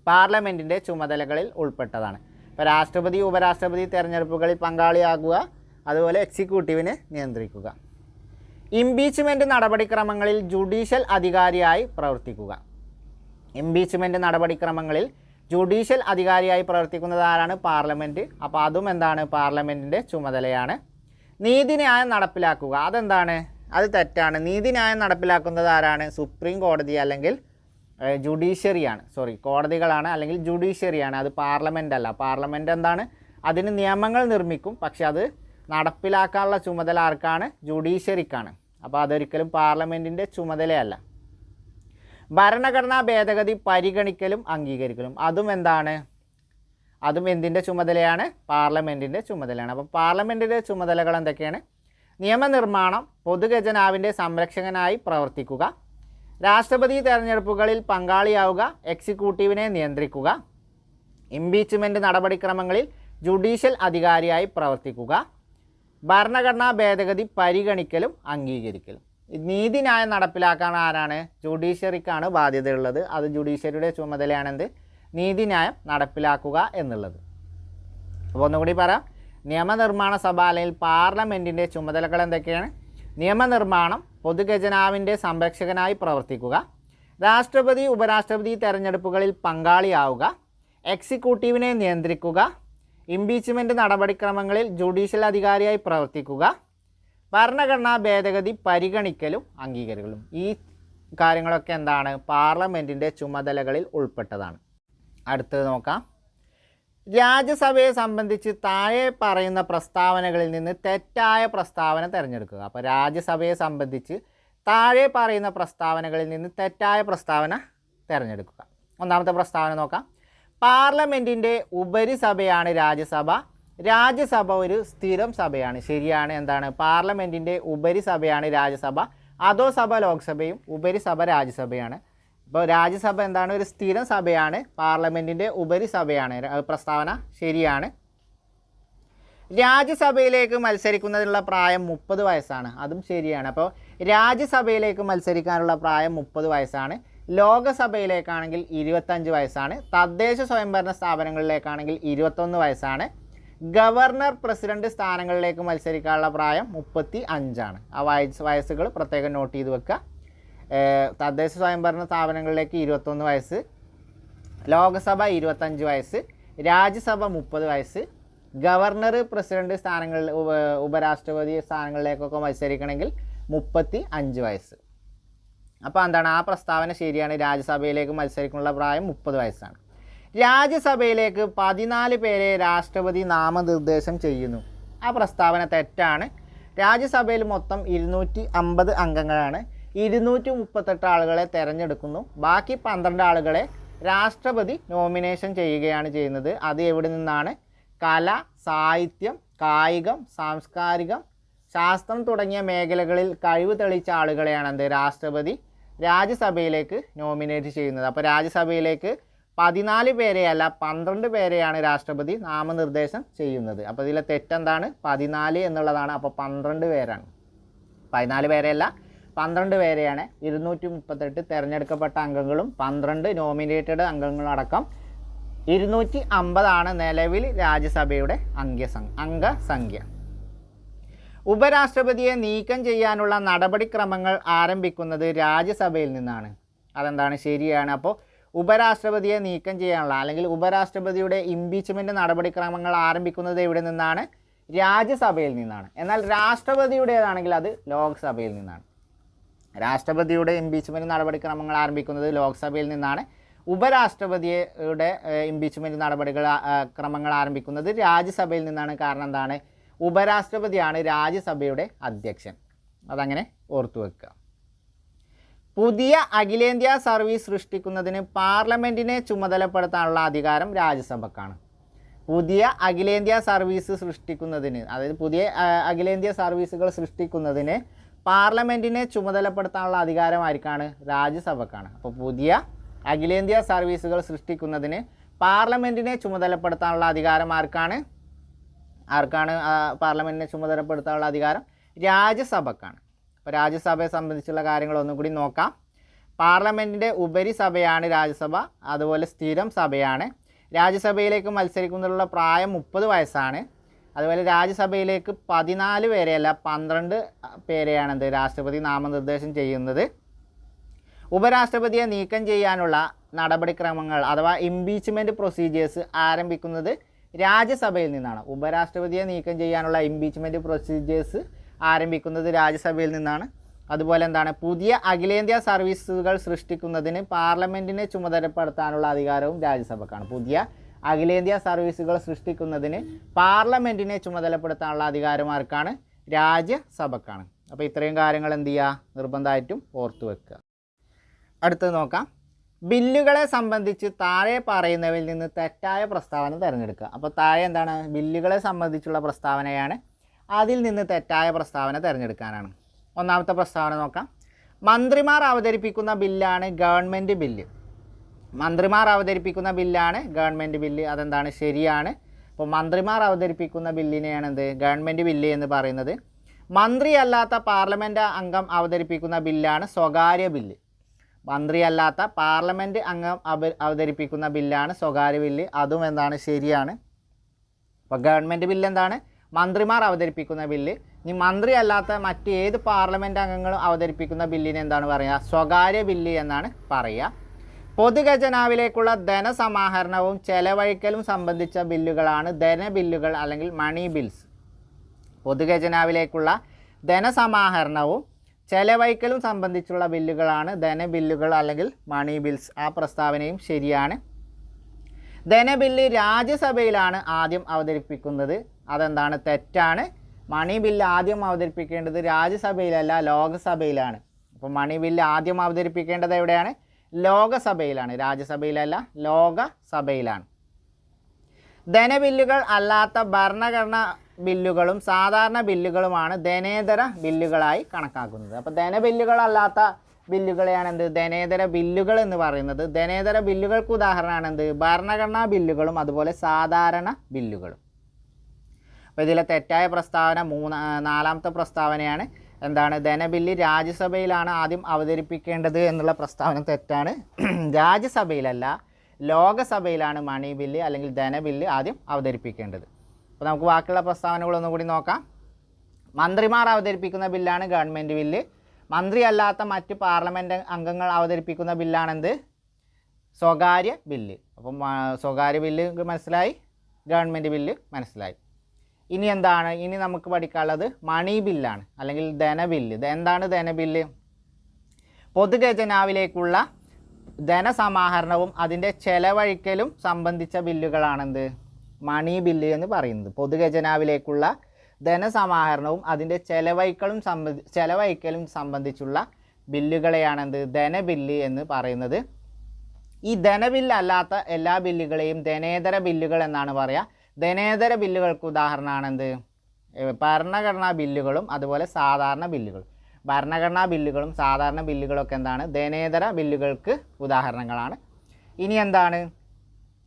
പാർലമെൻറ്റിൻ്റെ ചുമതലകളിൽ ഉൾപ്പെട്ടതാണ്. ഇപ്പോൾ രാഷ്ട്രപതി, ഉപരാഷ്ട്രപതി തിരഞ്ഞെടുപ്പുകളിൽ പങ്കാളിയാകുക, അതുപോലെ എക്സിക്യൂട്ടീവിനെ നിയന്ത്രിക്കുക. ഇംപീച്ച്മെൻറ്റ് നടപടിക്രമങ്ങളിൽ ജുഡീഷ്യൽ അധികാരിയായി പ്രവർത്തിക്കുക. ഇംപീച്ച്മെൻറ്റ് നടപടിക്രമങ്ങളിൽ ജുഡീഷ്യൽ അധികാരിയായി പ്രവർത്തിക്കുന്നത് ആരാണ്? പാർലമെൻറ്റ്. അപ്പോൾ അതും എന്താണ്? പാർലമെൻറ്റിൻ്റെ ചുമതലയാണ്. നീതിന്യായം നടപ്പിലാക്കുക, അതെന്താണ്? അത് തെറ്റാണ്. നീതിന്യായം നടപ്പിലാക്കുന്നത് ആരാണ്? സുപ്രീം കോടതി അല്ലെങ്കിൽ ജുഡീഷ്യറിയാണ്. കോടതികളാണ് അല്ലെങ്കിൽ ജുഡീഷ്യറിയാണ്. അത് പാർലമെൻ്റ് അല്ല. പാർലമെൻറ്റ് എന്താണ്? അതിന് നിയമങ്ങൾ നിർമ്മിക്കും, പക്ഷെ അത് നടപ്പിലാക്കാനുള്ള ചുമതല ആർക്കാണ്? ജുഡീഷ്യറിക്കാണ്. അപ്പോൾ അതൊരിക്കലും പാർലമെൻറ്റിൻ്റെ ചുമതലയല്ല. ഭരണഘടനാ ഭേദഗതി പരിഗണിക്കലും അംഗീകരിക്കലും, അതും എന്താണ്? അതും എന്തിൻ്റെ ചുമതലയാണ്? പാർലമെൻറ്റിൻ്റെ ചുമതലയാണ്. അപ്പോൾ പാർലമെൻറ്റിൻ്റെ ചുമതലകൾ എന്തൊക്കെയാണ്? നിയമനിർമ്മാണം, പൊതുഖജനാവിൻ്റെ സംരക്ഷകനായി പ്രവർത്തിക്കുക, രാഷ്ട്രപതി തെരഞ്ഞെടുപ്പുകളിൽ പങ്കാളിയാവുക, എക്സിക്യൂട്ടീവിനെ നിയന്ത്രിക്കുക, ഇംപീച്ച്മെൻറ്റ് നടപടിക്രമങ്ങളിൽ ജുഡീഷ്യൽ അധികാരിയായി പ്രവർത്തിക്കുക, ഭരണഘടനാ ഭേദഗതി പരിഗണിക്കലും അംഗീകരിക്കലും. നീതിന്യായം നടപ്പിലാക്കാൻ ആരാണ്? ജുഡീഷ്യറിക്കാണ് ബാധ്യതയുള്ളത്. അത് ജുഡീഷ്യറിയുടെ ചുമതലയാണെന്ത്? നീതിന്യായം നടപ്പിലാക്കുക എന്നുള്ളത്. അപ്പോൾ ഒന്നുകൂടി പറയാം. നിയമനിർമ്മാണ സഭ അല്ലെങ്കിൽ പാർലമെൻറ്റിൻ്റെ ചുമതലകൾ എന്തൊക്കെയാണ്? നിയമനിർമ്മാണം, പൊതുഖജനാവിൻ്റെ സംരക്ഷകനായി പ്രവർത്തിക്കുക, രാഷ്ട്രപതി ഉപരാഷ്ട്രപതി തെരഞ്ഞെടുപ്പുകളിൽ പങ്കാളിയാവുക, എക്സിക്യൂട്ടീവിനെ നിയന്ത്രിക്കുക, ഇംപീച്ച്മെൻറ്റ് നടപടിക്രമങ്ങളിൽ ജുഡീഷ്യൽ അധികാരിയായി പ്രവർത്തിക്കുക, ഭരണഘടനാ ഭേദഗതി പരിഗണിക്കലും അംഗീകരിക്കലും. ഈ കാര്യങ്ങളൊക്കെ എന്താണ്? പാർലമെൻറ്റിൻ്റെ ചുമതലകളിൽ ഉൾപ്പെട്ടതാണ്. അടുത്തത് നോക്കാം. രാജ്യസഭയെ സംബന്ധിച്ച് താഴെ പറയുന്ന പ്രസ്താവനകളിൽ നിന്ന് തെറ്റായ പ്രസ്താവന തിരഞ്ഞെടുക്കുക. അപ്പോൾ രാജ്യസഭയെ സംബന്ധിച്ച് താഴെ പറയുന്ന പ്രസ്താവനകളിൽ നിന്ന് തെറ്റായ പ്രസ്താവന തിരഞ്ഞെടുക്കുക. ഒന്നാമത്തെ പ്രസ്താവന നോക്കാം. പാർലമെൻറ്റിൻ്റെ ഉപരിസഭയാണ് രാജ്യസഭ. രാജ്യസഭ ഒരു സ്ഥിരം സഭയാണ്. ശരിയാണ്. എന്താണ്? പാർലമെൻറ്റിൻ്റെ ഉപരിസഭയാണ് രാജ്യസഭ. അധോസഭ ലോക്സഭയും ഉപരിസഭ രാജ്യസഭയാണ്. ഇപ്പോൾ രാജ്യസഭ എന്താണ്? ഒരു സ്ഥിരം സഭയാണ്. പാർലമെൻറ്റിൻ്റെ ഉപരിസഭയാണ്. പ്രസ്താവന ശരിയാണ്. രാജ്യസഭയിലേക്ക് മത്സരിക്കുന്നതിനുള്ള പ്രായം 30 വയസ്സാണ്. അതും ശരിയാണ്. അപ്പോൾ രാജ്യസഭയിലേക്ക് മത്സരിക്കാനുള്ള പ്രായം 30 വയസ്സാണ്. ലോകസഭയിലേക്കാണെങ്കിൽ 25 വയസ്സാണ്. തദ്ദേശ സ്വയംഭരണ സ്ഥാപനങ്ങളിലേക്കാണെങ്കിൽ 21 വയസ്സാണ്. ഗവർണർ, പ്രസിഡന്റ് സ്ഥാനങ്ങളിലേക്ക് മത്സരിക്കാനുള്ള പ്രായം 35 ആ വയസ്സുകൾ പ്രത്യേകം നോട്ട് ചെയ്ത് വെക്കുക. തദ്ദേശ സ്വയംഭരണ സ്ഥാപനങ്ങളിലേക്ക് 21 വയസ്സ്, ലോകസഭ 25 വയസ്സ്, രാജ്യസഭ 30 വയസ്സ്, ഗവർണർ, പ്രസിഡന്റ് സ്ഥാനങ്ങളിൽ ഉപരാഷ്ട്രപതി സ്ഥാനങ്ങളിലേക്കൊക്കെ മത്സരിക്കണമെങ്കിൽ 35 വയസ്സ്. അപ്പോൾ എന്താണ്? ആ പ്രസ്താവന ശരിയാണ്. രാജ്യസഭയിലേക്ക് മത്സരിക്കാനുള്ള പ്രായം 30 വയസ്സാണ്. രാജ്യസഭയിലേക്ക് 14 പേരെ രാഷ്ട്രപതി നാമനിർദ്ദേശം ചെയ്യുന്നു. ആ പ്രസ്താവന തെറ്റാണ്. രാജ്യസഭയിൽ മൊത്തം 250 അംഗങ്ങളാണ്. 238 ആളുകളെ തിരഞ്ഞെടുക്കുന്നു. ബാക്കി 12 ആളുകളെ രാഷ്ട്രപതി നോമിനേഷൻ ചെയ്യുകയാണ് ചെയ്യുന്നത്. അത് എവിടെ നിന്നാണ്? കല, സാഹിത്യം, കായികം, സാംസ്കാരികം, ശാസ്ത്രം തുടങ്ങിയ മേഖലകളിൽ കഴിവ് തെളിയിച്ച ആളുകളെയാണ് എന്ത്? രാഷ്ട്രപതി രാജ്യസഭയിലേക്ക് നോമിനേറ്റ് ചെയ്യുന്നത്. അപ്പോൾ രാജ്യസഭയിലേക്ക് 14 പേരെയല്ല 12 പേരെയാണ് രാഷ്ട്രപതി നാമനിർദ്ദേശം ചെയ്യുന്നത്. അപ്പോൾ ഇതിലെ തെറ്റെന്താണ്? 14 എന്നുള്ളതാണ്. അപ്പോൾ 12 പേരാണ്. 14 പേരെയല്ല 12 പേരെയാണ്. 238 തിരഞ്ഞെടുക്കപ്പെട്ട അംഗങ്ങളും 12 നോമിനേറ്റഡ് അംഗങ്ങളും അടക്കം 250 നിലവിൽ രാജ്യസഭയുടെ അംഗസംഖ്യ. ഉപരാഷ്ട്രപതിയെ നീക്കം ചെയ്യാനുള്ള നടപടിക്രമങ്ങൾ ആരംഭിക്കുന്നത് രാജ്യസഭയിൽ നിന്നാണ്. അതെന്താണ്? ശരിയാണ്. അപ്പോൾ ഉപരാഷ്ട്രപതിയെ നീക്കം ചെയ്യാനുള്ള അല്ലെങ്കിൽ ഉപരാഷ്ട്രപതിയുടെ ഇംപീച്ച്മെൻറ്റ് നടപടിക്രമങ്ങൾ ആരംഭിക്കുന്നത് എവിടെ നിന്നാണ്? രാജ്യസഭയിൽ നിന്നാണ്. എന്നാൽ രാഷ്ട്രപതിയുടേതാണെങ്കിൽ അത് ലോക്സഭയിൽ നിന്നാണ്. രാഷ്ട്രപതിയുടെ ഇംപീച്ച്മെൻറ്റ് നടപടിക്രമങ്ങൾ ആരംഭിക്കുന്നത് ലോക്സഭയിൽ നിന്നാണ്. ഉപരാഷ്ട്രപതിയുടെ ഇംപീച്ച്മെൻറ്റ് ക്രമങ്ങൾ ആരംഭിക്കുന്നത് രാജ്യസഭയിൽ നിന്നാണ്. കാരണം എന്താണ്? ഉപരാഷ്ട്രപതിയാണ് രാജ്യസഭയുടെ അധ്യക്ഷൻ. അതങ്ങനെ ഓർത്തു വെക്കുക. പുതിയ അഖിലേന്ത്യാ സർവീസ് സൃഷ്ടിക്കുന്നതിന് പാർലമെൻറ്റിനെ ചുമതലപ്പെടുത്താനുള്ള അധികാരം രാജ്യസഭക്കാണ്. പുതിയ അഖിലേന്ത്യാ സർവീസ് സൃഷ്ടിക്കുന്നതിന്, അതായത് പുതിയ അഖിലേന്ത്യാ സർവീസുകൾ സൃഷ്ടിക്കുന്നതിന് പാർലമെൻറ്റിനെ ചുമതലപ്പെടുത്താനുള്ള അധികാരം ആർക്കാണ്? രാജ്യസഭക്കാണ്. അപ്പോൾ പുതിയ അഖിലേന്ത്യാ സർവീസുകൾ സൃഷ്ടിക്കുന്നതിന് പാർലമെൻറ്റിനെ ചുമതലപ്പെടുത്താനുള്ള അധികാരം ആർക്കാണ്? പാർലമെൻറ്റിനെ ചുമതലപ്പെടുത്താനുള്ള അധികാരം രാജ്യസഭക്കാണ്. അപ്പോൾ രാജ്യസഭയെ സംബന്ധിച്ചുള്ള കാര്യങ്ങൾ ഒന്നും കൂടി നോക്കാം. പാർലമെൻറ്റിൻ്റെ ഉപരിസഭയാണ് രാജ്യസഭ. അതുപോലെ സ്ഥിരം സഭയാണ്. രാജ്യസഭയിലേക്ക് മത്സരിക്കുന്നതിനുള്ള പ്രായം 30 വയസ്സാണ്. അതുപോലെ രാജ്യസഭയിലേക്ക് 14 പേരെയല്ല 12 പേരെയാണ് രാഷ്ട്രപതി നാമനിർദ്ദേശം ചെയ്യുന്നത്. ഉപരാഷ്ട്രപതിയെ നീക്കം ചെയ്യാനുള്ള നടപടിക്രമങ്ങൾ അഥവാ ഇംപീച്ച്മെൻറ്റ് പ്രൊസീജിയേഴ്സ് ആരംഭിക്കുന്നത് രാജ്യസഭയിൽ നിന്നാണ്. ഉപരാഷ്ട്രപതിയെ നീക്കം ചെയ്യാനുള്ള ഇംപീച്ച്മെൻറ്റ് പ്രൊസീജിയേഴ്സ് ആരംഭിക്കുന്നത് രാജ്യസഭയിൽ നിന്നാണ്. അതുപോലെ എന്താണ്, പുതിയ അഖിലേന്ത്യാ സർവീസുകൾ സൃഷ്ടിക്കുന്നതിന് പാർലമെൻറ്റിനെ ചുമതലപ്പെടുത്താനുള്ള അധികാരവും രാജ്യസഭക്കാണ്. പുതിയ അഖിലേന്ത്യാ സർവീസുകൾ സൃഷ്ടിക്കുന്നതിന് പാർലമെൻറ്റിനെ ചുമതലപ്പെടുത്താനുള്ള അധികാരമാർക്കാണ്? രാജ്യസഭക്കാണ്. അപ്പോൾ ഇത്രയും കാര്യങ്ങൾ എന്ത് ചെയ്യുക, നിർബന്ധമായിട്ടും ഓർത്തു വെക്കുക. അടുത്തത് നോക്കാം. ബില്ലുകളെ സംബന്ധിച്ച് താഴെ പറയുന്നവയിൽ നിന്ന് തെറ്റായ പ്രസ്താവന തിരഞ്ഞെടുക്കുക. അപ്പോൾ താഴെ എന്താണ്, ബില്ലുകളെ സംബന്ധിച്ചുള്ള പ്രസ്താവനയാണ്. അതിൽ നിന്ന് തെറ്റായ പ്രസ്താവന തിരഞ്ഞെടുക്കാനാണ്. ഒന്നാമത്തെ പ്രസ്താവന നോക്കാം. മന്ത്രിമാർ അവതരിപ്പിക്കുന്ന ബില്ലാണ് ഗവൺമെൻറ് ബില്ല്. മന്ത്രിമാർ അവതരിപ്പിക്കുന്ന ബില്ലാണ് ഗവൺമെൻറ് ബില്ല്. അതെന്താണ്, ശരിയാണ്. അപ്പോൾ മന്ത്രിമാർ അവതരിപ്പിക്കുന്ന ബില്ലിനെയാണ് എന്ത്, ഗവൺമെൻറ് ബില്ല് എന്ന് പറയുന്നത്. മന്ത്രിയല്ലാത്ത പാർലമെൻറ്റ് അംഗം അവതരിപ്പിക്കുന്ന ബില്ലാണ് സ്വകാര്യ ബില്ല്. മന്ത്രിയല്ലാത്ത പാർലമെൻറ്റ് അംഗം അവതരിപ്പിക്കുന്ന ബില്ലാണ് സ്വകാര്യ ബില്ല്. അതും എന്താണ്, ശരിയാണ്. അപ്പോൾ ഗവൺമെൻറ് ബില്ല് എന്താണ്, മന്ത്രിമാർ അവതരിപ്പിക്കുന്ന ബില്ല്. ഇനി മന്ത്രിയല്ലാത്ത മറ്റ് ഏത് പാർലമെൻറ്റ് അംഗങ്ങളും അവതരിപ്പിക്കുന്ന ബില്ലിന് എന്താണ് പറയുക, സ്വകാര്യ ബില്ല് എന്നാണ് പറയുക. പൊതുഖജനാവിലേക്കുള്ള ധനസമാഹരണവും ചെലവഴിക്കലും സംബന്ധിച്ച ബില്ലുകളാണ് ധനബില്ലുകൾ അല്ലെങ്കിൽ മണി ബിൽസ്. പൊതുഖജനാവിലേക്കുള്ള ധനസമാഹരണവും ചെലവഴിക്കലും സംബന്ധിച്ചുള്ള ബില്ലുകളാണ് ധനബില്ലുകൾ അല്ലെങ്കിൽ മണി ബിൽസ്. ആ പ്രസ്താവനയും ശരിയാണ്. ധനബില്ല് രാജ്യസഭയിലാണ് ആദ്യം അവതരിപ്പിക്കുന്നത്. അതെന്താണ്, തെറ്റാണ്. മണി ബില്ല് ആദ്യം അവതരിപ്പിക്കേണ്ടത് രാജ്യസഭയിലല്ല, ലോകസഭയിലാണ്. അപ്പോൾ മണി ബില്ല് ആദ്യം അവതരിപ്പിക്കേണ്ടത് എവിടെയാണ്, ലോകസഭയിലാണ്, രാജ്യസഭയിലല്ല, ലോകസഭയിലാണ്. ധനബില്ലുകൾ അല്ലാത്ത ഭരണഘടനാ ബില്ലുകളും സാധാരണ ബില്ലുകളുമാണ് ധനേതര ബില്ലുകളായി കണക്കാക്കുന്നത്. അപ്പോൾ ധനബില്ലുകളല്ലാത്ത ബില്ലുകളെയാണ് എന്ത്, ധനേതര ബില്ലുകൾ എന്ന് പറയുന്നത്. ധനേതര ബില്ലുകൾക്ക് ഉദാഹരണമാണ് എന്ത്, ഭരണഘടനാ ബില്ലുകളും അതുപോലെ സാധാരണ ബില്ലുകളും. അപ്പോൾ ഇതിലെ തെറ്റായ പ്രസ്താവന നാലാമത്തെ പ്രസ്താവനയാണ്. എന്താണ്, ധനബില്ല് രാജ്യസഭയിലാണ് ആദ്യം അവതരിപ്പിക്കേണ്ടത് എന്നുള്ള പ്രസ്താവന തെറ്റാണ്. രാജ്യസഭയിലല്ല, ലോകസഭയിലാണ് മണി ബില്ല് അല്ലെങ്കിൽ ധനബില്ല് ആദ്യം അവതരിപ്പിക്കേണ്ടത്. അപ്പോൾ നമുക്ക് ബാക്കിയുള്ള പ്രസ്താവനകളൊന്നും കൂടി നോക്കാം. മന്ത്രിമാർ അവതരിപ്പിക്കുന്ന ബില്ലാണ് ഗവൺമെൻറ് ബില്ല്. മന്ത്രിയല്ലാത്ത മറ്റ് പാർലമെൻറ്റ് അംഗങ്ങൾ അവതരിപ്പിക്കുന്ന ബില്ലാണെന്ത്, സ്വകാര്യ ബില്ല്. അപ്പം സ്വകാര്യ ബില്ല് മനസ്സിലായി, ഗവൺമെൻറ് ബില്ല് മനസ്സിലായി. ഇനി എന്താണ്, ഇനി നമുക്ക് പഠിക്കാനുള്ളത് മണി ബില്ലാണ് അല്ലെങ്കിൽ ധനബില്ല്. എന്താണ് ധനബില്ല്? പൊതുഖജനാവിലേക്കുള്ള ധനസമാഹരണവും അതിൻ്റെ ചെലവഴിക്കലും സംബന്ധിച്ച ബില്ലുകളാണെന്ത്, മണി ബില്ല് എന്ന് പറയുന്നത്. പൊതുഖജനാവിലേക്കുള്ള ധനസമാഹരണവും അതിൻ്റെ ചെലവഴിക്കലും സംബന്ധിച്ചുള്ള ബില്ലുകളെയാണെന്ത്, ധനബില്ല് എന്ന് പറയുന്നത്. ഈ ധനബില്ല് അല്ലാത്ത എല്ലാ ബില്ലുകളെയും ധനേതര ബില്ലുകൾ എന്നാണ് പറയുക. ധനേതര ബില്ലുകൾക്ക് ഉദാഹരണമാണെന്ത്, ഭരണഘടനാ ബില്ലുകളും അതുപോലെ സാധാരണ ബില്ലുകളും. ഭരണഘടനാ ബില്ലുകളും സാധാരണ ബില്ലുകളൊക്കെ എന്താണ്, ധനേതര ബില്ലുകൾക്ക് ഉദാഹരണങ്ങളാണ്. ഇനി എന്താണ്,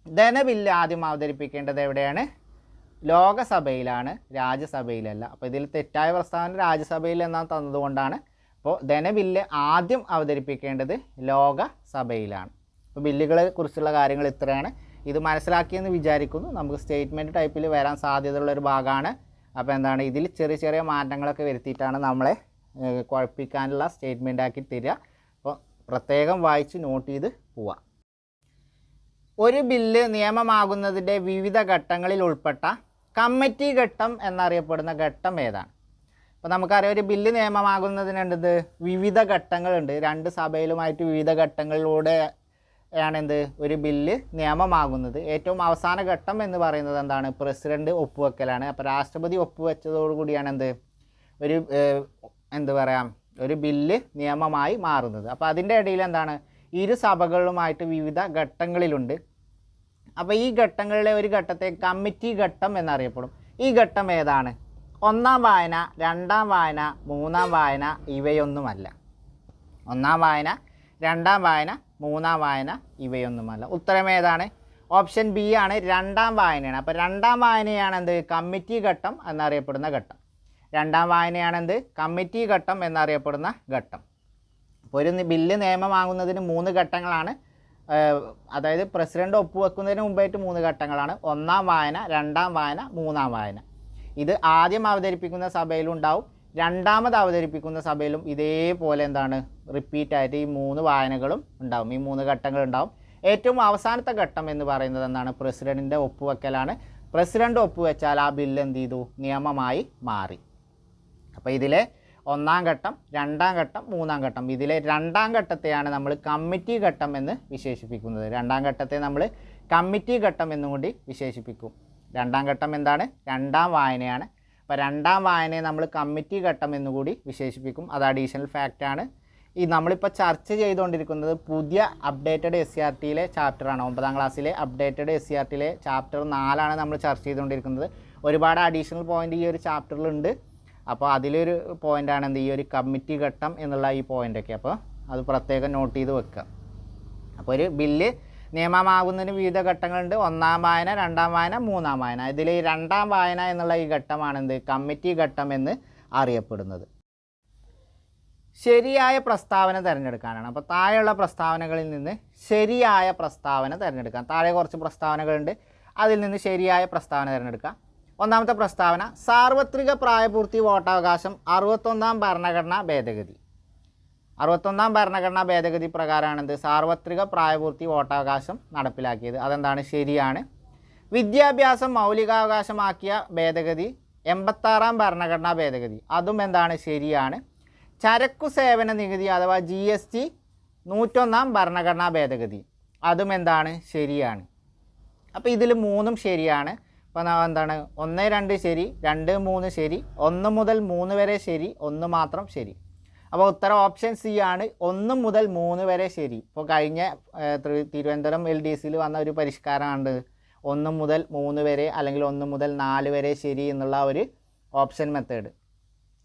ധനബില്ല് ആദ്യം അവതരിപ്പിക്കേണ്ടത് എവിടെയാണ്, ലോകസഭയിലാണ്, രാജ്യസഭയിലല്ല. അപ്പോൾ ഇതിൽ തെറ്റായ പ്രസ്താവന രാജ്യസഭയിൽ എന്നാണ് തന്നതുകൊണ്ടാണ്. അപ്പോൾ ധനബില്ല് ആദ്യം അവതരിപ്പിക്കേണ്ടത് ലോകസഭയിലാണ്. അപ്പോൾ ബില്ലുകളെ കുറിച്ചുള്ള കാര്യങ്ങൾ ഇത്രയാണ്. ഇത് മനസ്സിലാക്കിയെന്ന് വിചാരിക്കുന്നു. നമുക്ക് സ്റ്റേറ്റ്മെൻറ്റ് ടൈപ്പിൽ വരാൻ സാധ്യതയുള്ളൊരു ഭാഗമാണ്. അപ്പോൾ എന്താണ്, ഇതിൽ ചെറിയ ചെറിയ മാറ്റങ്ങളൊക്കെ വരുത്തിയിട്ടാണ് നമ്മളെ കുഴപ്പിക്കാനുള്ള സ്റ്റേറ്റ്മെൻ്റ് ആക്കി തരിക. അപ്പോൾ പ്രത്യേകം വായിച്ച് നോട്ട് ചെയ്ത് പോവാം. ഒരു ബില്ല് നിയമമാകുന്നതിൻ്റെ വിവിധ ഘട്ടങ്ങളിൽ ഉൾപ്പെട്ട കമ്മിറ്റി ഘട്ടം എന്നറിയപ്പെടുന്ന ഘട്ടം ഏതാണ്? അപ്പോൾ നമുക്കറിയാം, ഒരു ബില്ല് നിയമമാകുന്നതിനുണ്ട് വിവിധ ഘട്ടങ്ങളുണ്ട്. രണ്ട് സഭയിലുമായിട്ട് വിവിധ ഘട്ടങ്ങളിലൂടെ ആണെന്ത്, ഒരു ബില്ല് നിയമമാകുന്നത്. ഏറ്റവും അവസാന ഘട്ടം എന്ന് പറയുന്നത് എന്താണ്, പ്രസിഡന്റ് ഒപ്പുവെക്കലാണ്. അപ്പോൾ രാഷ്ട്രപതി ഒപ്പുവെച്ചതോടുകൂടിയാണ് ഒരു ബില്ല് നിയമമായി മാറുന്നത്. അപ്പോൾ അതിൻ്റെ ഇടയിൽ എന്താണ്, ഇരു സഭകളുമായിട്ട് വിവിധ ഘട്ടങ്ങളിലുണ്ട്. അപ്പോൾ ഈ ഘട്ടങ്ങളിലെ ഒരു ഘട്ടത്തെ കമ്മിറ്റി ഘട്ടം എന്നറിയപ്പെടും. ഈ ഘട്ടം ഏതാണ്? ഒന്നാം വായന, രണ്ടാം വായന, മൂന്നാം വായന ഇവയൊന്നുമല്ല. ഒന്നാം വായന, രണ്ടാം വായന, മൂന്നാം വായന ഇവയൊന്നുമല്ല. ഉത്തരം ഏതാണ്? ഓപ്ഷൻ ബി ആണ്, രണ്ടാം വായനയാണ്. അപ്പോൾ രണ്ടാം വായനയാണ് എന്ത്, കമ്മിറ്റി ഘട്ടം എന്നറിയപ്പെടുന്ന ഘട്ടം. രണ്ടാം വായനയാണെന്ത്, കമ്മിറ്റി ഘട്ടം എന്നറിയപ്പെടുന്ന ഘട്ടം. അപ്പോൾ ഒരു ബില്ല് നിയമമാകുന്നതിന് 3 ഘട്ടങ്ങളാണ്. അതായത് പ്രസിഡന്റ് ഒപ്പുവെക്കുന്നതിന് മുമ്പായിട്ട് 3 ഘട്ടങ്ങളാണ്. ഒന്നാം വായന, രണ്ടാം വായന, മൂന്നാം വായന. ഇത് ആദ്യം അവതരിപ്പിക്കുന്ന സഭയിലും ഉണ്ടാവും, രണ്ടാമത് അവതരിപ്പിക്കുന്ന സഭയിലും ഇതേപോലെ എന്താണ്, റിപ്പീറ്റായിട്ട് ഈ 3 വായനകളും ഉണ്ടാവും, ഈ 3 ഘട്ടങ്ങളുണ്ടാവും. ഏറ്റവും അവസാനത്തെ ഘട്ടം എന്ന് പറയുന്നത് എന്താണ്? പ്രസിഡൻറ്റിൻ്റെ ഒപ്പുവെക്കലാണ്. പ്രസിഡന്റ് ഒപ്പുവെച്ചാൽ ആ ബില്ല് എന്ത് ചെയ്തു? നിയമമായി മാറി. അപ്പോൾ ഇതിലെ ഒന്നാം ഘട്ടം, രണ്ടാം ഘട്ടം, മൂന്നാം ഘട്ടം. ഇതിലെ രണ്ടാം ഘട്ടത്തെയാണ് നമ്മൾ കമ്മിറ്റി ഘട്ടം എന്ന് വിശേഷിപ്പിക്കുന്നത്. രണ്ടാം ഘട്ടത്തെ നമ്മൾ കമ്മിറ്റി ഘട്ടം എന്നും കൂടി വിശേഷിപ്പിക്കും. രണ്ടാം ഘട്ടം എന്താണ്? രണ്ടാം വായനയാണ്. അപ്പോൾ രണ്ടാം വായനയെ നമ്മൾ കമ്മിറ്റി ഘട്ടം എന്നുകൂടി വിശേഷിപ്പിക്കും. അത് അഡീഷണൽ ഫാക്റ്റാണ്. ഈ നമ്മളിപ്പോൾ ചർച്ച ചെയ്തുകൊണ്ടിരിക്കുന്നത് പുതിയ അപ്ഡേറ്റഡ് SCRTയിലെ ചാപ്റ്ററാണ്. 9ാം ക്ലാസ്സിലെ അപ്ഡേറ്റഡ് SCRTയിലെ ചാപ്റ്റർ 4 നമ്മൾ ചർച്ച ചെയ്തുകൊണ്ടിരിക്കുന്നത്. ഒരുപാട് അഡീഷണൽ പോയിൻ്റ് ഈ ഒരു ചാപ്റ്ററിലുണ്ട്. അപ്പോൾ അതിലൊരു പോയിൻ്റാണ് എന്ത്? ഈ ഒരു കമ്മിറ്റി ഘട്ടം എന്നുള്ള ഈ പോയിൻ്റൊക്കെ. അപ്പോൾ അത് പ്രത്യേകം നോട്ട് ചെയ്ത് വെക്കുക. അപ്പോൾ ഒരു ബില്ല് നിയമമാകുന്നതിന് വിവിധ ഘട്ടങ്ങളുണ്ട്. ഒന്നാം വായന, രണ്ടാം വായന, മൂന്നാം വായന. ഇതിൽ ഈ രണ്ടാം വായന എന്നുള്ള ഈ ഘട്ടമാണ് എന്ത്? കമ്മിറ്റി ഘട്ടം എന്ന് അറിയപ്പെടുന്നത്. ശരിയായ പ്രസ്താവന തിരഞ്ഞെടുക്കാനാണ്. അപ്പോൾ താഴെയുള്ള പ്രസ്താവനകളിൽ നിന്ന് ശരിയായ പ്രസ്താവന തിരഞ്ഞെടുക്കാം. താഴെ കുറച്ച് പ്രസ്താവനകളുണ്ട്, അതിൽ നിന്ന് ശരിയായ പ്രസ്താവന തിരഞ്ഞെടുക്കാം. ഒന്നാമത്തെ പ്രസ്താവന, സാർവത്രിക പ്രായപൂർത്തി വോട്ടവകാശം 61ാം ഭരണഘടനാ ഭേദഗതി. 61ാം ഭരണഘടനാ ഭേദഗതി പ്രകാരമാണെന്ത്? സാർവത്രിക പ്രായപൂർത്തി വോട്ടവകാശം നടപ്പിലാക്കിയത്. അതെന്താണ്? ശരിയാണ്. വിദ്യാഭ്യാസം മൗലികാവകാശമാക്കിയ ഭേദഗതി 86ാം ഭരണഘടനാ ഭേദഗതി. അതും എന്താണ്? ശരിയാണ്. ചരക്കു സേവന നികുതി അഥവാ GST 101ാം ഭരണഘടനാ ഭേദഗതി. അതും എന്താണ്? ശരിയാണ്. അപ്പോൾ ഇതിൽ 3ഉം ശരിയാണ്. അപ്പോൾ എന്താണ്? 1, 2 ശരി, 2, 3 ശരി, 1 മുതൽ 3 വരെ ശരി, 1 മാത്രം ശരി. അപ്പോൾ ഉത്തരം ഓപ്ഷൻ സി ആണ്. 1 മുതൽ 3 വരെ ശരി. ഇപ്പോൾ കഴിഞ്ഞ തിരുവനന്തപുരം LDCയിൽ വന്ന ഒരു പരിഷ്കാരമാണ് 1 മുതൽ 3 വരെ അല്ലെങ്കിൽ 1 മുതൽ 4 വരെ ശരി എന്നുള്ള ഒരു ഓപ്ഷൻ മെത്തേഡ്.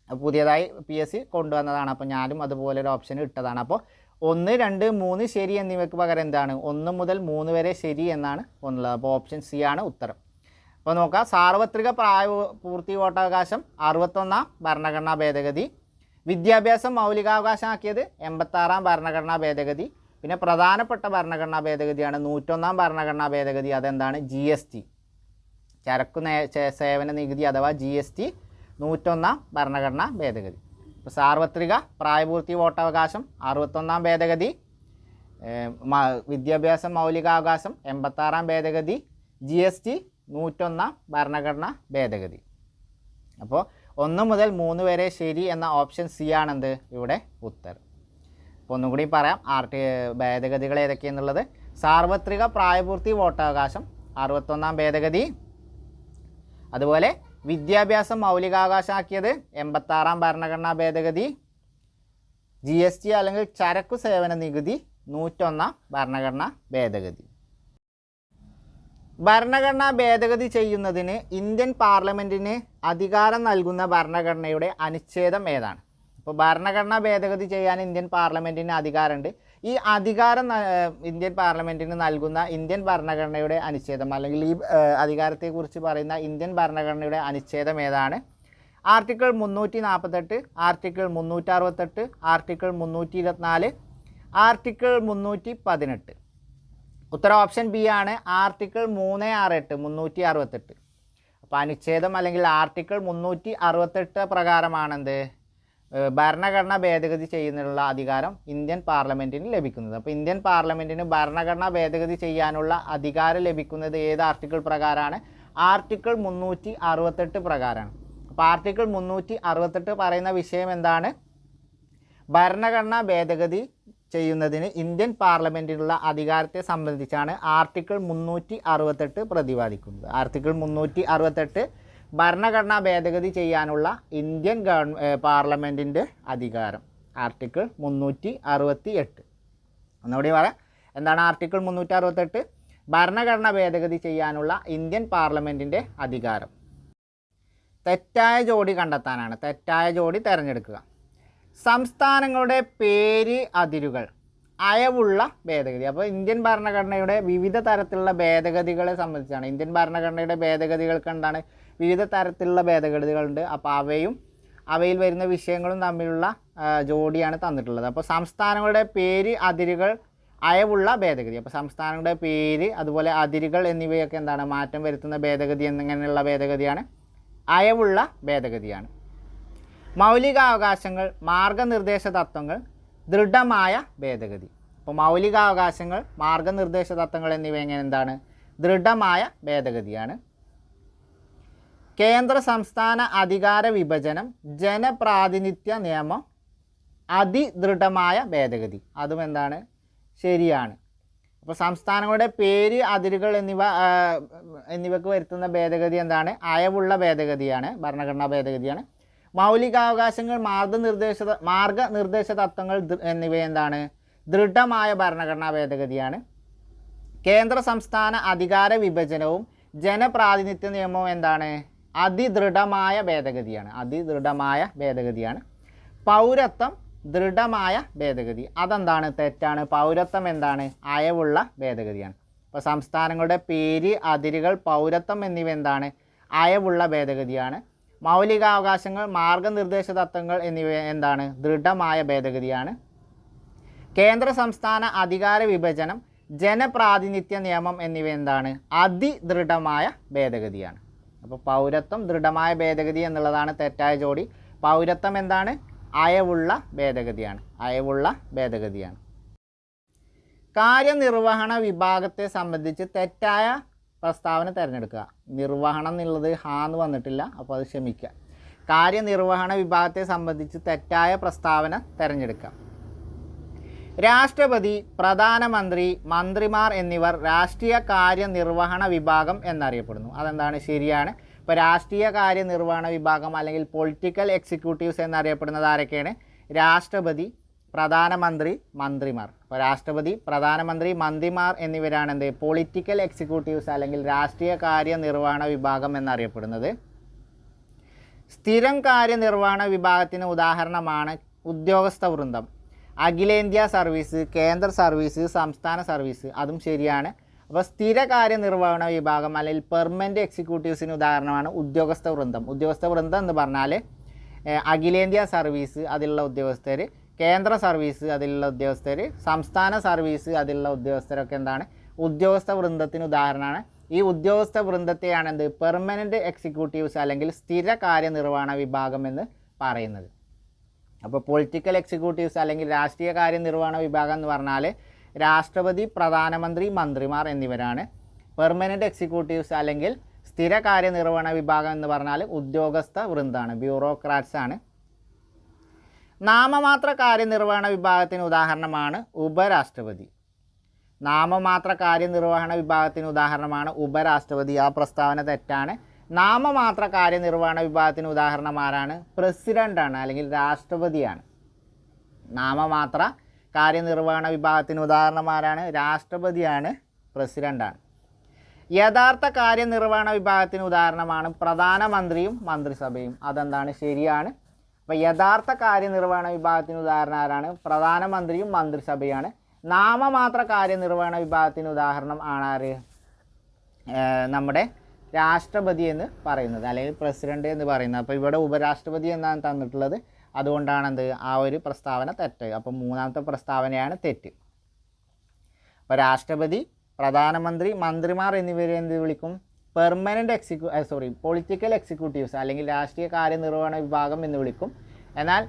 പുതിയതായി PSC കൊണ്ടുവന്നതാണ്. അപ്പോൾ ഞാനും അതുപോലെ ഒരു ഓപ്ഷൻ ഇട്ടതാണ്. അപ്പോൾ 1, 2, 3 ശരി എന്നിവയ്ക്ക് പകരം എന്താണ്? 1 മുതൽ 3 വരെ ശരി എന്നാണ് ഒന്നുള്ളത്. അപ്പോൾ ഓപ്ഷൻ സി ആണ് ഉത്തരം. അപ്പോൾ നോക്കാം, സാർവത്രിക പ്രായപൂർത്തി വോട്ടവകാശം 61ാം ഭരണഘടനാ ഭേദഗതി. വിദ്യാഭ്യാസം മൗലികാവകാശമാക്കിയത് 86ാം ഭരണഘടനാ ഭേദഗതി. പിന്നെ പ്രധാനപ്പെട്ട ഭരണഘടനാ ഭേദഗതിയാണ് 101ാം ഭരണഘടനാ ഭേദഗതി. അതെന്താണ്? GST, ചരക്കു സേവന നികുതി അഥവാ GST 101ാം ഭരണഘടനാ ഭേദഗതി. ഇപ്പോൾ സാർവത്രിക പ്രായപൂർത്തി വോട്ടവകാശം 61ാം ഭേദഗതി, വിദ്യാഭ്യാസം മൗലികാവകാശം 86ാം ഭേദഗതി, GST 101ാം ഭരണഘടനാ ഭേദഗതി. അപ്പോൾ 1 മുതൽ 3 വരെ ശരി എന്ന ഓപ്ഷൻ സി ആണെന്ത്? ഇവിടെ ഉത്തരം. അപ്പോൾ ഒന്നും കൂടി പറയാം ഭേദഗതികൾ ഏതൊക്കെയെന്നുള്ളത്. സാർവത്രിക പ്രായപൂർത്തി വോട്ടവകാശം 61ാം ഭേദഗതി. അതുപോലെ വിദ്യാഭ്യാസം മൗലികാവകാശമാക്കിയത് 86ാം ഭരണഘടനാ ഭേദഗതി. GST അല്ലെങ്കിൽ ചരക്കു സേവന നികുതി 101ാം ഭരണഘടനാ ഭേദഗതി. ഭരണഘടനാ ഭേദഗതി ചെയ്യുന്നതിന് ഇന്ത്യൻ പാർലമെൻറ്റിന് അധികാരം നൽകുന്ന ഭരണഘടനയുടെ അനുച്ഛേദം ഏതാണ്? ഇപ്പോൾ ഭരണഘടനാ ഭേദഗതി ചെയ്യാൻ ഇന്ത്യൻ പാർലമെൻറ്റിന് അധികാരമുണ്ട്. ഈ അധികാരം ഇന്ത്യൻ പാർലമെൻറ്റിന് നൽകുന്ന ഇന്ത്യൻ ഭരണഘടനയുടെ അനുച്ഛേദം അല്ലെങ്കിൽ ഈ അധികാരത്തെക്കുറിച്ച് പറയുന്ന ഇന്ത്യൻ ഭരണഘടനയുടെ അനുച്ഛേദം ഏതാണ്? Article 348, article 368, article 324, article 318. ഉത്തരം ഓപ്ഷൻ ബി ആണ്. ആർട്ടിക്കിൾ 368 368. അപ്പോൾ അനുച്ഛേദം അല്ലെങ്കിൽ ആർട്ടിക്കിൾ 368 പ്രകാരമാണെന്ത്? ഭരണഘടന ഭേദഗതി ചെയ്യുന്നതിനുള്ള അധികാരം ഇന്ത്യൻ പാർലമെൻറ്റിന് ലഭിക്കുന്നത്. അപ്പോൾ ഇന്ത്യൻ പാർലമെൻറ്റിന് ഭരണഘടന ഭേദഗതി ചെയ്യാനുള്ള അധികാരം ലഭിക്കുന്നത് ഏത് ആർട്ടിക്കിൾ പ്രകാരമാണ്? ആർട്ടിക്കിൾ 368 പ്രകാരമാണ്. അപ്പോൾ ആർട്ടിക്കിൾ 368 പറയുന്ന വിഷയം എന്താണ്? ഭരണഘടന ഭേദഗതി ചെയ്യുന്നതിന് ഇന്ത്യൻ പാർലമെൻറ്റിനുള്ള അധികാരത്തെ സംബന്ധിച്ചാണ് ആർട്ടിക്കിൾ 368 പ്രതിപാദിക്കുന്നത്. ആർട്ടിക്കിൾ 368 ഭരണഘടനാ ഭേദഗതി ചെയ്യാനുള്ള ഇന്ത്യൻ പാർലമെൻറ്റിൻ്റെ അധികാരം. ആർട്ടിക്കിൾ 368. ഒന്നുകൂടി പറയാം, എന്താണ് ആർട്ടിക്കിൾ 368? ഭരണഘടന ഭേദഗതി ചെയ്യാനുള്ള ഇന്ത്യൻ പാർലമെൻറ്റിൻ്റെ അധികാരം. തെറ്റായ ജോഡി കണ്ടെത്താനാണ്. തെറ്റായ ജോഡി തിരഞ്ഞെടുക്കുക. സംസ്ഥാനങ്ങളുടെ പേര് അതിരുകൾ അയവുള്ള ഭേദഗതി. അപ്പോൾ ഇന്ത്യൻ ഭരണഘടനയുടെ വിവിധ തരത്തിലുള്ള ഭേദഗതികളെ സംബന്ധിച്ചാണ്. ഇന്ത്യൻ ഭരണഘടനയുടെ ഭേദഗതികൾക്ക് എന്താണ്? വിവിധ തരത്തിലുള്ള ഭേദഗതികളുണ്ട്. അപ്പോൾ അവയിൽ വരുന്ന വിഷയങ്ങളും തമ്മിലുള്ള ജോഡിയാണ് തന്നിട്ടുള്ളത്. അപ്പോൾ സംസ്ഥാനങ്ങളുടെ പേര് അതിരുകൾ അയവുള്ള ഭേദഗതി. അപ്പോൾ സംസ്ഥാനങ്ങളുടെ പേര് അതുപോലെ അതിരുകൾ എന്നിവയൊക്കെ എന്താണ്? മാറ്റം വരുത്തുന്ന ഭേദഗതി എന്നിങ്ങനെയുള്ള ഭേദഗതിയാണ് അയവുള്ള ഭേദഗതിയാണ്. മൗലികാവകാശങ്ങൾ, മാർഗനിർദ്ദേശ തത്വങ്ങൾ, ദൃഢമായ ഭേദഗതി. അപ്പോൾ മൗലികാവകാശങ്ങൾ, മാർഗനിർദ്ദേശ തത്വങ്ങൾ എന്നിവ എങ്ങനെ എന്താണ്? ദൃഢമായ ഭേദഗതിയാണ്. കേന്ദ്ര സംസ്ഥാന അധികാര വിഭജനം, ജനപ്രാതിനിധ്യ നിയമം, അതിദൃഢമായ ഭേദഗതി. അതും എന്താണ്? ശരിയാണ്. അപ്പോൾ സംസ്ഥാനങ്ങളുടെ പേര്, അതിരുകൾ എന്നിവയ്ക്ക് വരുത്തുന്ന ഭേദഗതി എന്താണ്? അയവുള്ള ഭേദഗതിയാണ്, ഭരണഘടനാ ഭേദഗതിയാണ്. മൗലികാവകാശങ്ങൾ, മാർഗനിർദ്ദേശ തത്വങ്ങൾ എന്നിവ എന്താണ്? ദൃഢമായ ഭരണഘടനാ ഭേദഗതിയാണ്. കേന്ദ്ര സംസ്ഥാന അധികാര വിഭജനവും ജനപ്രാതിനിധ്യ നിയമവും എന്താണ്? അതിദൃഢമായ ഭേദഗതിയാണ്, അതിദൃഢമായ ഭേദഗതിയാണ്. പൗരത്വം ദൃഢമായ ഭേദഗതി. അതെന്താണ്? തെറ്റാണ്. പൗരത്വം എന്താണ്? അയവുള്ള ഭേദഗതിയാണ്. അപ്പോൾ സംസ്ഥാനങ്ങളുടെ പേര്, അതിരുകൾ, പൗരത്വം എന്നിവ എന്താണ്? അയവുള്ള ഭേദഗതിയാണ്. മൗലികാവകാശങ്ങൾ, മാർഗനിർദ്ദേശ തത്വങ്ങൾ എന്നിവ എന്താണ്? ദൃഢമായ ഭേദഗതിയാണ്. കേന്ദ്ര സംസ്ഥാന അധികാര വിഭജനം, ജനപ്രാതിനിധ്യ നിയമം എന്നിവ എന്താണ്? അതിദൃഢമായ ഭേദഗതിയാണ്. അപ്പോൾ പൗരത്വം ദൃഢമായ ഭേദഗതി എന്നുള്ളതാണ് തെറ്റായ ജോഡി. പൗരത്വം എന്താണ്? അയവുള്ള ഭേദഗതിയാണ്, അയവുള്ള ഭേദഗതിയാണ്. കാര്യനിർവഹണ വിഭാഗത്തെ സംബന്ധിച്ച് തെറ്റായ പ്രസ്താവന തിരഞ്ഞെടുക്കുക. നിർവഹണം എന്നുള്ളത് ഹാന്ന് വന്നിട്ടില്ല, അപ്പോൾ അത് ക്ഷമിക്കുക. കാര്യനിർവഹണ വിഭാഗത്തെ സംബന്ധിച്ച് തെറ്റായ പ്രസ്താവന തിരഞ്ഞെടുക്കുക. രാഷ്ട്രപതി, പ്രധാനമന്ത്രി, മന്ത്രിമാർ എന്നിവർ രാഷ്ട്രീയ കാര്യനിർവഹണ വിഭാഗം എന്നറിയപ്പെടുന്നു. അതെന്താണ്? ശരിയാണ്. ഇപ്പോൾ രാഷ്ട്രീയ കാര്യനിർവഹണ വിഭാഗം അല്ലെങ്കിൽ പൊളിറ്റിക്കൽ എക്സിക്യൂട്ടീവ്സ് എന്നറിയപ്പെടുന്നത് ആരൊക്കെയാണ്? രാഷ്ട്രപതി, പ്രധാനമന്ത്രി, മന്ത്രിമാർ. അപ്പോൾ രാഷ്ട്രപതി, പ്രധാനമന്ത്രി, മന്ത്രിമാർ എന്നിവരാണ് എന്ത്? പൊളിറ്റിക്കൽ എക്സിക്യൂട്ടീവ്സ് അല്ലെങ്കിൽ രാഷ്ട്രീയ കാര്യനിർവഹണ വിഭാഗം എന്നറിയപ്പെടുന്നത്. സ്ഥിരം കാര്യനിർവഹണ വിഭാഗത്തിന് ഉദാഹരണമാണ് ഉദ്യോഗസ്ഥ വൃന്ദം. അഖിലേന്ത്യാ സർവീസ്, കേന്ദ്ര സർവീസ്, സംസ്ഥാന സർവീസ്. അതും ശരിയാണ്. അപ്പോൾ സ്ഥിര കാര്യനിർവഹണ വിഭാഗം അല്ലെങ്കിൽ പെർമനൻറ്റ് എക്സിക്യൂട്ടീവ്സിന് ഉദാഹരണമാണ് ഉദ്യോഗസ്ഥ വൃന്ദം. ഉദ്യോഗസ്ഥ വൃന്ദം എന്ന് പറഞ്ഞാൽ അഖിലേന്ത്യാ സർവീസ് അതിലുള്ള ഉദ്യോഗസ്ഥർ, കേന്ദ്ര സർവീസ് അതിലുള്ള ഉദ്യോഗസ്ഥർ, സംസ്ഥാന സർവീസ് അതിലുള്ള ഉദ്യോഗസ്ഥരൊക്കെ എന്താണ്? ഉദ്യോഗസ്ഥ വൃന്ദത്തിന് ഉദാഹരണമാണ്. ഈ ഉദ്യോഗസ്ഥ വൃന്ദത്തെയാണ് എന്ത്? പെർമനൻറ്റ് എക്സിക്യൂട്ടീവ്സ് അല്ലെങ്കിൽ സ്ഥിര കാര്യനിർവഹണ വിഭാഗം എന്ന് പറയുന്നത്. അപ്പോൾ പൊളിറ്റിക്കൽ എക്സിക്യൂട്ടീവ്സ് അല്ലെങ്കിൽ രാഷ്ട്രീയ കാര്യനിർവഹണ വിഭാഗം എന്ന് പറഞ്ഞാൽ രാഷ്ട്രപതി, പ്രധാനമന്ത്രി, മന്ത്രിമാർ എന്നിവരാണ്. പെർമനൻറ്റ് എക്സിക്യൂട്ടീവ്സ് അല്ലെങ്കിൽ സ്ഥിര കാര്യനിർവഹണ വിഭാഗം എന്ന് പറഞ്ഞാൽ ഉദ്യോഗസ്ഥ വൃന്ദമാണ്, ബ്യൂറോക്രാറ്റ്സ് ആണ്. നാമമാത്ര കാര്യനിർവഹണ വിഭാഗത്തിന് ഉദാഹരണമാണ് ഉപരാഷ്ട്രപതി. നാമമാത്ര കാര്യനിർവഹണ വിഭാഗത്തിന് ഉദാഹരണമാണ് ഉപരാഷ്ട്രപതി. ആ പ്രസ്താവന തെറ്റാണ്. നാമമാത്ര കാര്യനിർവഹണ വിഭാഗത്തിന് ഉദാഹരണം ആരാണ്? പ്രസിഡൻ്റാണ് അല്ലെങ്കിൽ രാഷ്ട്രപതിയാണ്. നാമമാത്ര കാര്യനിർവഹണ വിഭാഗത്തിന് ഉദാഹരണം ആരാണ്? രാഷ്ട്രപതിയാണ്, പ്രസിഡൻ്റാണ്. യഥാർത്ഥ കാര്യനിർവഹണ വിഭാഗത്തിന് ഉദാഹരണമാണ് പ്രധാനമന്ത്രിയും മന്ത്രിസഭയും. അതെന്താണ്? ശരിയാണ്. അപ്പോൾ യഥാർത്ഥ കാര്യനിർവഹണ വിഭാഗത്തിന് ഉദാഹരണം ആരാണ്? പ്രധാനമന്ത്രിയും മന്ത്രിസഭയാണ്. നാമമാത്ര കാര്യനിർവഹണ വിഭാഗത്തിന് ഉദാഹരണം ആണാര്? നമ്മുടെ രാഷ്ട്രപതി എന്ന് പറയുന്നത് അല്ലെങ്കിൽ പ്രസിഡന്റ് എന്ന് പറയുന്നത്. അപ്പോൾ ഇവിടെ ഉപരാഷ്ട്രപതി എന്നാണ് തന്നിട്ടുള്ളത്. അതുകൊണ്ടാണെന്ത്? ആ ഒരു പ്രസ്താവന തെറ്റ്. അപ്പം മൂന്നാമത്തെ പ്രസ്താവനയാണ് തെറ്റ്. അപ്പോൾ രാഷ്ട്രപതി, പ്രധാനമന്ത്രി, മന്ത്രിമാർ എന്നിവരെ എന്ത് വിളിക്കും? പെർമനൻറ്റ് പൊളിറ്റിക്കൽ എക്സിക്യൂട്ടീവ്സ് അല്ലെങ്കിൽ രാഷ്ട്രീയ കാര്യനിർവഹണ വിഭാഗം എന്ന് വിളിക്കും. എന്നാൽ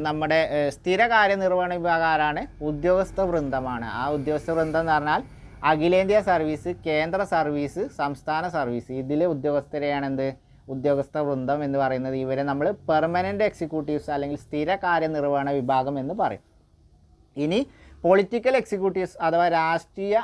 നമ്മുടെ സ്ഥിര കാര്യനിർവഹണ വിഭാഗം ആരാണ്? ഉദ്യോഗസ്ഥ വൃന്ദമാണ്. ആ ഉദ്യോഗസ്ഥ വൃന്ദം എന്ന് പറഞ്ഞാൽ അഖിലേന്ത്യാ സർവീസ്, കേന്ദ്ര സർവീസ്, സംസ്ഥാന സർവീസ് ഇതിലെ ഉദ്യോഗസ്ഥരെയാണ് എന്ത്? ഉദ്യോഗസ്ഥ വൃന്ദം എന്ന് പറയുന്നത്. ഇവരെ നമ്മൾ പെർമനൻറ്റ് എക്സിക്യൂട്ടീവ്സ് അല്ലെങ്കിൽ സ്ഥിര കാര്യനിർവഹണ വിഭാഗം എന്ന് പറയും. ഇനി പൊളിറ്റിക്കൽ എക്സിക്യൂട്ടീവ്സ് അഥവാ രാഷ്ട്രീയ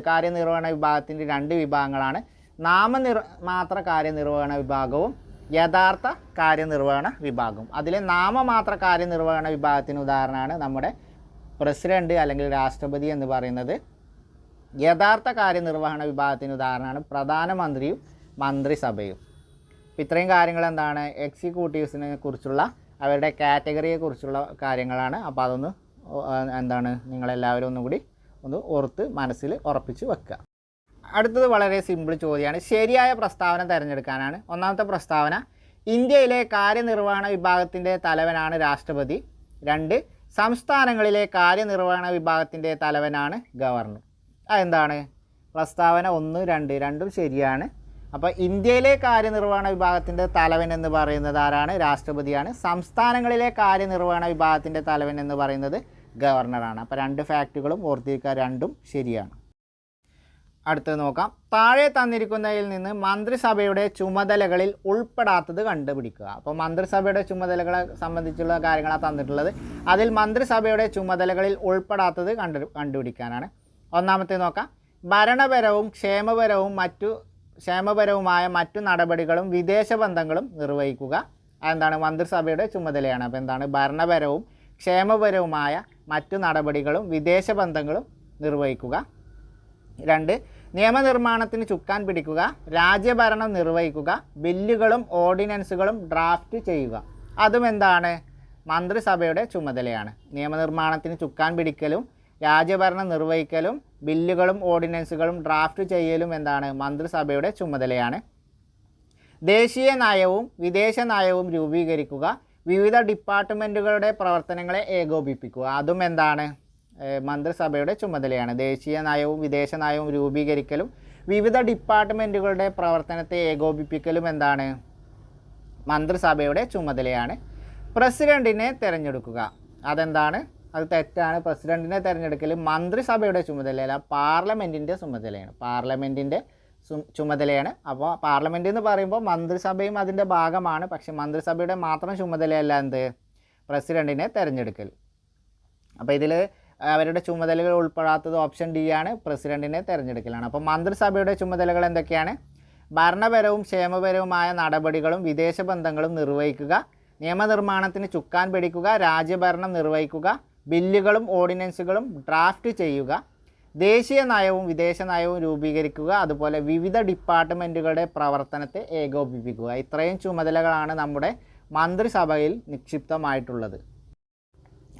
കാര്യനിർവഹണ വിഭാഗത്തിൻ്റെ രണ്ട് വിഭാഗങ്ങളാണ്. നാമമാത്ര കാര്യനിർവഹണ വിഭാഗവും യഥാർത്ഥ കാര്യനിർവഹണ വിഭാഗവും. അതിലെ നാമമാത്ര കാര്യനിർവഹണ വിഭാഗത്തിന് ഉദാഹരണമാണ് നമ്മുടെ പ്രസിഡന്റ് അല്ലെങ്കിൽ രാഷ്ട്രപതി എന്ന് പറയുന്നത്. യഥാർത്ഥ കാര്യനിർവഹണ വിഭാഗത്തിന് ഉദാഹരണമാണ് പ്രധാനമന്ത്രിയും മന്ത്രിസഭയും. ഇത്രയും കാര്യങ്ങൾ എന്താണ്? എക്സിക്യൂട്ടീവ്സിനെ കുറിച്ചുള്ള അവരുടെ കാറ്റഗറിയെ കുറിച്ചുള്ള കാര്യങ്ങളാണ്. അപ്പോൾ അതൊന്ന് എന്താണ് നിങ്ങളെല്ലാവരും ഒന്നുകൂടി ഒന്ന് ഓർത്ത് മനസ്സിൽ ഉറപ്പിച്ച് വെക്കുക. അടുത്തത് വളരെ സിമ്പിൾ ചോദ്യമാണ്. ശരിയായ പ്രസ്താവന തിരഞ്ഞെടുക്കാനാണ്. ഒന്നാമത്തെ പ്രസ്താവന: ഇന്ത്യയിലെ കാര്യനിർവഹണ വിഭാഗത്തിൻ്റെ തലവനാണ് രാഷ്ട്രപതി. 2, സംസ്ഥാനങ്ങളിലെ കാര്യനിർവഹണ വിഭാഗത്തിൻ്റെ തലവനാണ് ഗവർണർ. അതെന്താണ്? പ്രസ്താവന 1, 2 രണ്ടും ശരിയാണ്. അപ്പോൾ ഇന്ത്യയിലെ കാര്യനിർവഹണ വിഭാഗത്തിൻ്റെ തലവൻ എന്ന് പറയുന്നത് ആരാണ്? രാഷ്ട്രപതിയാണ്. സംസ്ഥാനങ്ങളിലെ കാര്യനിർവഹണ വിഭാഗത്തിൻ്റെ തലവൻ എന്ന് പറയുന്നത് ഗവർണറാണ്. അപ്പോൾ 2 ഫാക്റ്റുകളും ഓർത്തിരിക്കുക, രണ്ടും ശരിയാണ്. അടുത്തത് നോക്കാം. താഴെ തന്നിരിക്കുന്നതിൽ നിന്ന് മന്ത്രിസഭയുടെ ചുമതലകളിൽ ഉൾപ്പെടാത്തത് കണ്ടുപിടിക്കുക. അപ്പോൾ മന്ത്രിസഭയുടെ ചുമതലകളെ സംബന്ധിച്ചുള്ള കാര്യങ്ങളാണ് തന്നിട്ടുള്ളത്. അതിൽ മന്ത്രിസഭയുടെ ചുമതലകളിൽ ഉൾപ്പെടാത്തത് കണ്ടുപിടിക്കാനാണ്. ഒന്നാമത്തെ നോക്കാം. ഭരണപരവും ക്ഷേമപരവുമായ മറ്റു നടപടികളും വിദേശ ബന്ധങ്ങളും നിർവഹിക്കുക. അതെന്താണ്? മന്ത്രിസഭയുടെ ചുമതലയാണ്. അപ്പോൾ എന്താണ്? ഭരണപരവും ക്ഷേമപരവുമായ മറ്റു നടപടികളും വിദേശ ബന്ധങ്ങളും നിർവഹിക്കുക. 2, നിയമനിർമ്മാണത്തിന് ചുക്കാൻ പിടിക്കുക, രാജ്യഭരണം നിർവഹിക്കുക, ബില്ലുകളും ഓർഡിനൻസുകളും ഡ്രാഫ്റ്റ് ചെയ്യുക. അതും എന്താണ്? മന്ത്രിസഭയുടെ ചുമതലയാണ്. നിയമനിർമ്മാണത്തിന് ചുക്കാൻ പിടിക്കലും രാജ്യഭരണം നിർവഹിക്കലും ബില്ലുകളും ഓർഡിനൻസുകളും ഡ്രാഫ്റ്റ് ചെയ്യലും എന്താണ്? മന്ത്രിസഭയുടെ ചുമതലയാണ്. ദേശീയ നയവും വിദേശ നയവും രൂപീകരിക്കുക, വിവിധ ഡിപ്പാർട്ട്മെൻറ്റുകളുടെ പ്രവർത്തനങ്ങളെ ഏകോപിപ്പിക്കുക. അതും എന്താണ്? മന്ത്രിസഭയുടെ ചുമതലയാണ്. ദേശീയ നയവും വിദേശ നയവും രൂപീകരിക്കലും വിവിധ ഡിപ്പാർട്ട്മെൻറ്റുകളുടെ പ്രവർത്തനത്തെ ഏകോപിപ്പിക്കലും എന്താണ്? മന്ത്രിസഭയുടെ ചുമതലയാണ്. പ്രസിഡൻറ്റിനെ തിരഞ്ഞെടുക്കുക. അതെന്താണ്? അത് തെറ്റാണ്. പ്രസിഡൻറ്റിനെ തിരഞ്ഞെടുക്കൽ മന്ത്രിസഭയുടെ ചുമതലയല്ല, പാർലമെൻറ്റിൻ്റെ ചുമതലയാണ്. പാർലമെൻറ്റിൻ്റെ ചുമതലയാണ്. അപ്പോൾ പാർലമെൻറ്റ് എന്ന് പറയുമ്പോൾ മന്ത്രിസഭയും അതിൻ്റെ ഭാഗമാണ്. പക്ഷേ മന്ത്രിസഭയുടെ മാത്രം ചുമതലയല്ല എന്ത്? പ്രസിഡൻറ്റിനെ തിരഞ്ഞെടുക്കൽ. അപ്പോൾ ഇതിൽ അവരുടെ ചുമതലകൾ ഉൾപ്പെടാത്തത് ഓപ്ഷൻ ഡി ആണ്, പ്രസിഡൻറ്റിനെ തിരഞ്ഞെടുക്കലാണ്. അപ്പോൾ മന്ത്രിസഭയുടെ ചുമതലകൾ എന്തൊക്കെയാണ്? ഭരണപരവും ക്ഷേമപരവുമായ നടപടികളും വിദേശ ബന്ധങ്ങളും നിർവഹിക്കുക, നിയമനിർമ്മാണത്തിന് ചുക്കാൻ പിടിക്കുക, രാജ്യഭരണം നിർവഹിക്കുക, ബില്ലുകളും ഓർഡിനൻസുകളും ഡ്രാഫ്റ്റ് ചെയ്യുക, ദേശീയ നയവും വിദേശ നയവും രൂപീകരിക്കുക, അതുപോലെ വിവിധ ഡിപ്പാർട്ട്മെൻറ്റുകളുടെ പ്രവർത്തനത്തെ ഏകോപിപ്പിക്കുക. ഇത്രയും ചുമതലകളാണ് നമ്മുടെ മന്ത്രിസഭയിൽ നിക്ഷിപ്തമായിട്ടുള്ളത്.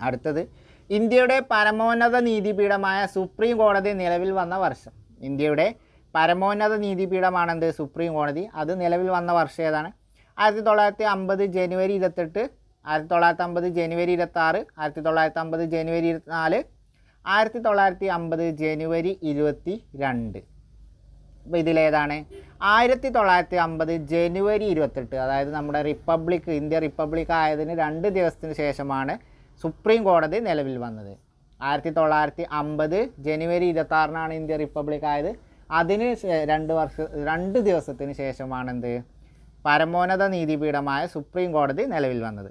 അടുത്തത്, ഇന്ത്യയുടെ പരമോന്നത നീതിപീഠമായ സുപ്രീം കോടതി നിലവിൽ വന്ന വർഷം. ഇന്ത്യയുടെ പരമോന്നത നീതിപീഠമാണെന്ത്? സുപ്രീം കോടതി. അത് നിലവിൽ വന്ന വർഷം ഏതാണ്? 1950 ജനുവരി 28, 1950 ജനുവരി 26, 1950 ജനുവരി 24, 1950 ജനുവരി 22. അപ്പോൾ ഇതിലേതാണ്? 1950 ജനുവരി 28. അതായത് നമ്മുടെ ഇന്ത്യ റിപ്പബ്ലിക് ആയതിന് 2 ദിവസത്തിന് ശേഷമാണ് സുപ്രീം കോടതി നിലവിൽ വന്നത്. 1950 ജനുവരി 26-നാണ് ഇന്ത്യ റിപ്പബ്ലിക് ആയത്. അതിന് 2 ദിവസത്തിന് ശേഷമാണെന്ത്? പരമോന്നത നീതിപീഠമായ സുപ്രീം കോടതി നിലവിൽ വന്നത്.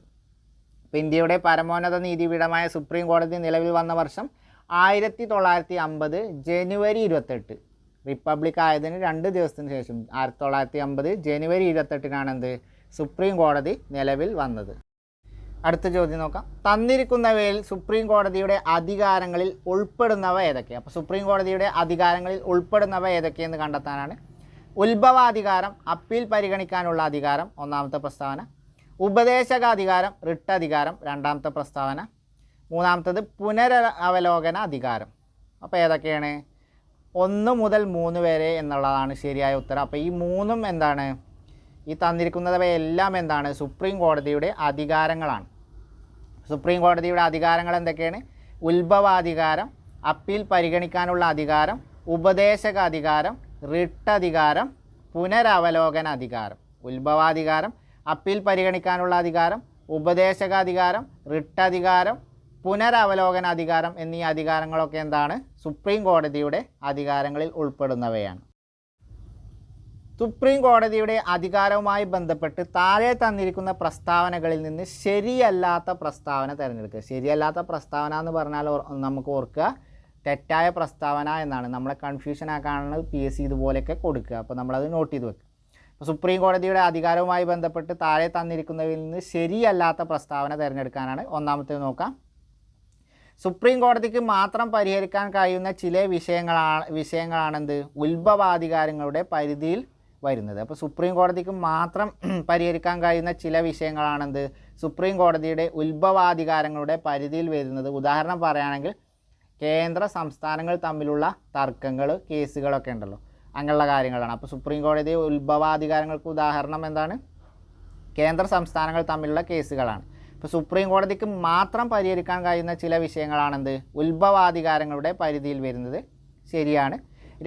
ഇപ്പോൾ ഇന്ത്യയുടെ പരമോന്നത നീതിപീഠമായ സുപ്രീം കോടതി നിലവിൽ വന്ന വർഷം 1950 ജനുവരി 28. റിപ്പബ്ലിക് ആയതിന് 2 ദിവസത്തിന് ശേഷം 1950 ജനുവരി 28-നാണ് എന്ത്? സുപ്രീം കോടതി നിലവിൽ വന്നത്. അടുത്ത ചോദ്യം നോക്കാം. തന്നിരിക്കുന്നവയിൽ സുപ്രീം കോടതിയുടെ അധികാരങ്ങളിൽ ഉൾപ്പെടുന്നവ ഏതൊക്കെ? അപ്പോൾ സുപ്രീം കോടതിയുടെ അധികാരങ്ങളിൽ ഉൾപ്പെടുന്നവ ഏതൊക്കെയെന്ന് കണ്ടെത്താനാണ്. ഉത്ഭവാധികാരം, അപ്പീൽ പരിഗണിക്കാനുള്ള അധികാരം, ഒന്നാമത്തെ പ്രസ്താവന. ഉപദേശകാധികാരം, റിട്ട് അധികാരം, രണ്ടാമത്തെ പ്രസ്താവന. മൂന്നാമത്തത് പുനരവലോകന അധികാരം. അപ്പോൾ ഏതൊക്കെയാണ്? 1 മുതൽ 3 വരെ എന്നുള്ളതാണ് ശരിയായ ഉത്തരം. അപ്പോൾ ഈ 3ഉം എന്താണ്? ഈ തന്നിരിക്കുന്നവയെല്ലാം എന്താണ്? സുപ്രീം കോടതിയുടെ അധികാരങ്ങളാണ്. സുപ്രീം കോടതിയുടെ അധികാരങ്ങൾ എന്തൊക്കെയാണ്? ഉത്ഭവാധികാരം, അപ്പീൽ പരിഗണിക്കാനുള്ള അധികാരം, ഉപദേശക അധികാരം, റിട്ട് അധികാരം, പുനരവലോകന അധികാരം. ഉത്ഭവാധികാരം, അപ്പീൽ പരിഗണിക്കാനുള്ള അധികാരം, ഉപദേശകാധികാരം, റിട്ട് അധികാരം, പുനരവലോകന അധികാരം എന്നീ അധികാരങ്ങളൊക്കെ എന്താണ്? സുപ്രീം കോടതിയുടെ അധികാരങ്ങളിൽ ഉൾപ്പെടുന്നവയാണ്. സുപ്രീം കോടതിയുടെ അധികാരവുമായി ബന്ധപ്പെട്ട് താഴെ തന്നിരിക്കുന്ന പ്രസ്താവനകളിൽ നിന്ന് ശരിയല്ലാത്ത പ്രസ്താവന തിരഞ്ഞെടുക്കുക. ശരിയല്ലാത്ത പ്രസ്താവന എന്ന് പറഞ്ഞാൽ നമുക്ക് ഓർക്കുക, തെറ്റായ പ്രസ്താവന എന്നാണ്. നമ്മളെ കൺഫ്യൂഷൻ ആക്കാനാണ് PSC ഇതുപോലെയൊക്കെ കൊടുക്കുക. അപ്പോൾ നമ്മളത് നോട്ട് ചെയ്ത് വെക്കുക. അപ്പോൾ സുപ്രീം കോടതിയുടെ അധികാരവുമായി ബന്ധപ്പെട്ട് താഴെ തന്നിരിക്കുന്നതിൽ നിന്ന് ശരിയല്ലാത്ത പ്രസ്താവന തിരഞ്ഞെടുക്കാനാണ്. ഒന്നാമത്തേത് നോക്കാം. സുപ്രീം കോടതിക്ക് മാത്രം പരിഹരിക്കാൻ കഴിയുന്ന ചില വിഷയങ്ങളാണെന്ത്? ഉത്ഭവാധികാരങ്ങളുടെ പരിധിയിൽ വരുന്നത്. അപ്പോൾ സുപ്രീം കോടതിക്ക് മാത്രം പരിഹരിക്കാൻ കഴിയുന്ന ചില വിഷയങ്ങളാണെന്ത്? സുപ്രീം കോടതിയുടെ ഉത്ഭവാധികാരങ്ങളുടെ പരിധിയിൽ വരുന്നത്. ഉദാഹരണം പറയുകയാണെങ്കിൽ കേന്ദ്ര സംസ്ഥാനങ്ങൾ തമ്മിലുള്ള തർക്കങ്ങൾ, കേസുകളൊക്കെ ഉണ്ടല്ലോ, അങ്ങനെയുള്ള കാര്യങ്ങളാണ്. അപ്പോൾ സുപ്രീം കോടതി ഉത്ഭവാധികാരങ്ങൾക്ക് ഉദാഹരണം എന്താണ്? കേന്ദ്ര സംസ്ഥാനങ്ങൾ തമ്മിലുള്ള കേസുകളാണ്. ഇപ്പോൾ സുപ്രീം കോടതിക്ക് മാത്രം പരിഹരിക്കാൻ കഴിയുന്ന ചില വിഷയങ്ങളാണെന്ത്? ഉത്ഭവാധികാരങ്ങളുടെ പരിധിയിൽ വരുന്നത്. ശരിയാണ്.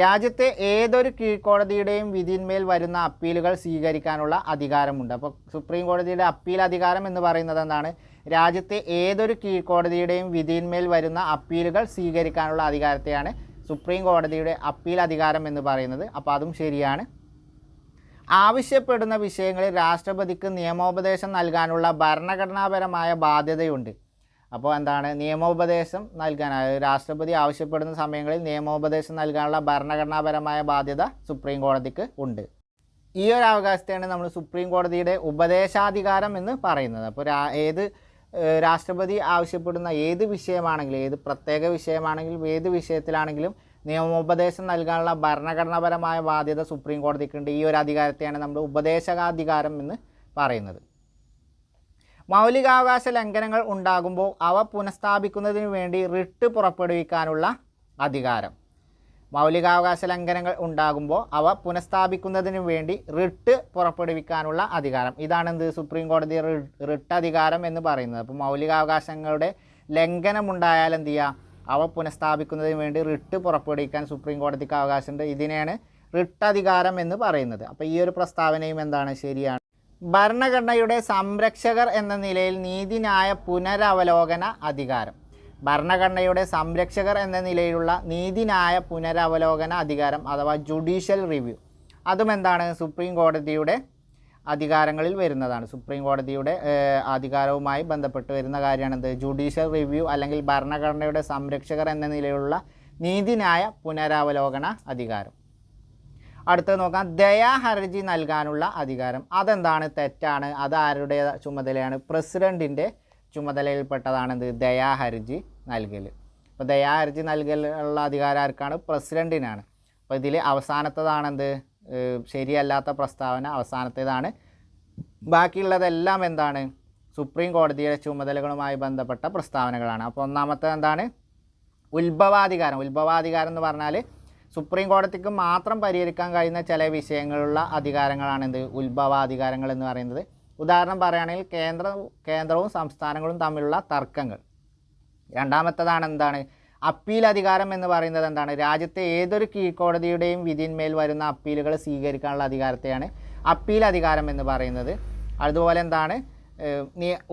രാജ്യത്തെ ഏതൊരു കീഴ്ക്കോടതിയുടെയും വിധിന്മേൽ വരുന്ന അപ്പീലുകൾ സ്വീകരിക്കാനുള്ള അധികാരമുണ്ട്. അപ്പോൾ സുപ്രീം കോടതിയുടെ അപ്പീൽ അധികാരം എന്ന് പറയുന്നത് എന്താണ്? രാജ്യത്തെ ഏതൊരു കീഴ്ക്കോടതിയുടെയും വിധിന്മേൽ വരുന്ന അപ്പീലുകൾ സ്വീകരിക്കാനുള്ള അധികാരത്തെയാണ് സുപ്രീം കോടതിയുടെ അപ്പീൽ അധികാരം എന്ന് പറയുന്നത്. അപ്പോൾ അതും ശരിയാണ്. ആവശ്യപ്പെടുന്ന വിഷയങ്ങളിൽ രാഷ്ട്രപതിക്ക് നിയമോപദേശം നൽകാനുള്ള ഭരണഘടനാപരമായ ബാധ്യതയുണ്ട്. അപ്പോൾ എന്താണ്? നിയമോപദേശം നൽകാൻ, രാഷ്ട്രപതി ആവശ്യപ്പെടുന്ന സമയങ്ങളിൽ നിയമോപദേശം നൽകാനുള്ള ഭരണഘടനാപരമായ ബാധ്യത സുപ്രീം കോടതിക്ക് ഉണ്ട്. ഈ ഒരു അവകാശത്തെയാണ് നമ്മൾ സുപ്രീം കോടതിയുടെ ഉപദേശാധികാരം എന്ന് പറയുന്നത്. അപ്പോൾ രാഷ്ട്രപതി ആവശ്യപ്പെടുന്ന ഏത് വിഷയമാണെങ്കിലും, ഏത് പ്രത്യേക വിഷയമാണെങ്കിലും, ഏത് വിഷയത്തിലാണെങ്കിലും നിയമോപദേശം നൽകാനുള്ള ഭരണഘടനാപരമായ ബാധ്യത സുപ്രീം കോടതിക്കുണ്ട്. ഈ ഒരു അധികാരത്തെയാണ് നമ്മൾ ഉപദേശകാധികാരം എന്ന് പറയുന്നത്. മൗലികാവകാശ ലംഘനങ്ങൾ ഉണ്ടാകുമ്പോൾ അവ പുനഃസ്ഥാപിക്കുന്നതിന് വേണ്ടി റിട്ട് പുറപ്പെടുവിക്കാനുള്ള അധികാരം. മൗലികാവകാശ ലംഘനങ്ങൾ ഉണ്ടാകുമ്പോൾ അവ പുനഃസ്ഥാപിക്കുന്നതിന് വേണ്ടി റിട്ട് പുറപ്പെടുവിക്കാനുള്ള അധികാരം. ഇതാണ് എന്ത്? സുപ്രീം കോടതി റിട്ട് അധികാരം എന്ന് പറയുന്നത്. അപ്പോൾ മൗലികാവകാശങ്ങളുടെ ലംഘനമുണ്ടായാൽ എന്ത് ചെയ്യുക? അവ പുനഃസ്ഥാപിക്കുന്നതിന് വേണ്ടി റിട്ട് പുറപ്പെടുവിക്കാൻ സുപ്രീം കോടതിക്ക് അവകാശമുണ്ട്. ഇതിനെയാണ് റിട്ട് അധികാരം എന്ന് പറയുന്നത്. അപ്പോൾ ഈ ഒരു പ്രസ്താവനയും എന്താണ്? ശരിയാണ്. ഭരണഘടനയുടെ സംരക്ഷകർ എന്ന നിലയിൽ നീതിന്യായ പുനരവലോകന അധികാരം. ഭരണഘടനയുടെ സംരക്ഷകർ എന്ന നിലയിലുള്ള നീതിന്യായ പുനരവലോകന അധികാരം അഥവാ ജുഡീഷ്യൽ റിവ്യൂ, അതും എന്താണ്? സുപ്രീം കോടതിയുടെ അധികാരങ്ങളിൽ വരുന്നതാണ്. സുപ്രീം കോടതിയുടെ അധികാരവുമായി ബന്ധപ്പെട്ട് വരുന്ന കാര്യമാണെന്ത്? ജുഡീഷ്യൽ റിവ്യൂ അല്ലെങ്കിൽ ഭരണഘടനയുടെ സംരക്ഷകർ എന്ന നിലയിലുള്ള നീതിന്യായ പുനരവലോകന അധികാരം. അടുത്തത് നോക്കാം. ദയാഹർജി നൽകാനുള്ള അധികാരം. അതെന്താണ്? തെറ്റാണ്. അത് ആരുടെ ചുമതലയാണ്? പ്രസിഡൻറ്റിൻ്റെ ചുമതലയിൽപ്പെട്ടതാണെന്ത്? ദയാഹർജി നൽകൽ. അപ്പോൾ ദയാഹർജി നൽകലുള്ള അധികാരം ആർക്കാണ്? പ്രസിഡൻറ്റിനാണ്. അപ്പോൾ ഇതിൽ അവസാനത്തതാണെന്ത്? ശരിയല്ലാത്ത പ്രസ്താവന അവസാനത്തേതാണ്. ബാക്കിയുള്ളതെല്ലാം എന്താണ്? സുപ്രീം കോടതിയുടെ ചുമതലകളുമായി ബന്ധപ്പെട്ട പ്രസ്താവനകളാണ്. അപ്പോൾ ഒന്നാമത്തെ എന്താണ്? ഉത്ഭവാധികാരം. ഉത്ഭവാധികാരം എന്ന് പറഞ്ഞാൽ സുപ്രീം കോടതിക്ക് മാത്രം പരിഹരിക്കാൻ കഴിയുന്ന ചില വിഷയങ്ങളുള്ള അധികാരങ്ങളാണ് എന്ത്? ഉത്ഭവാധികാരങ്ങൾ എന്ന് പറയുന്നത്. ഉദാഹരണം പറയുകയാണെങ്കിൽ കേന്ദ്രവും സംസ്ഥാനങ്ങളും തമ്മിലുള്ള തർക്കങ്ങൾ. രണ്ടാമത്തേതാണ് എന്താണ്? അപ്പീൽ അധികാരം എന്ന് പറയുന്നത് എന്താണ്? രാജ്യത്തെ ഏതൊരു കീഴ്ക്കോടതിയുടെയും വിധിന്മേൽ വരുന്ന അപ്പീലുകൾ സ്വീകരിക്കാനുള്ള അധികാരത്തെയാണ് അപ്പീൽ അധികാരം എന്ന് പറയുന്നത്. അതുപോലെ എന്താണ്?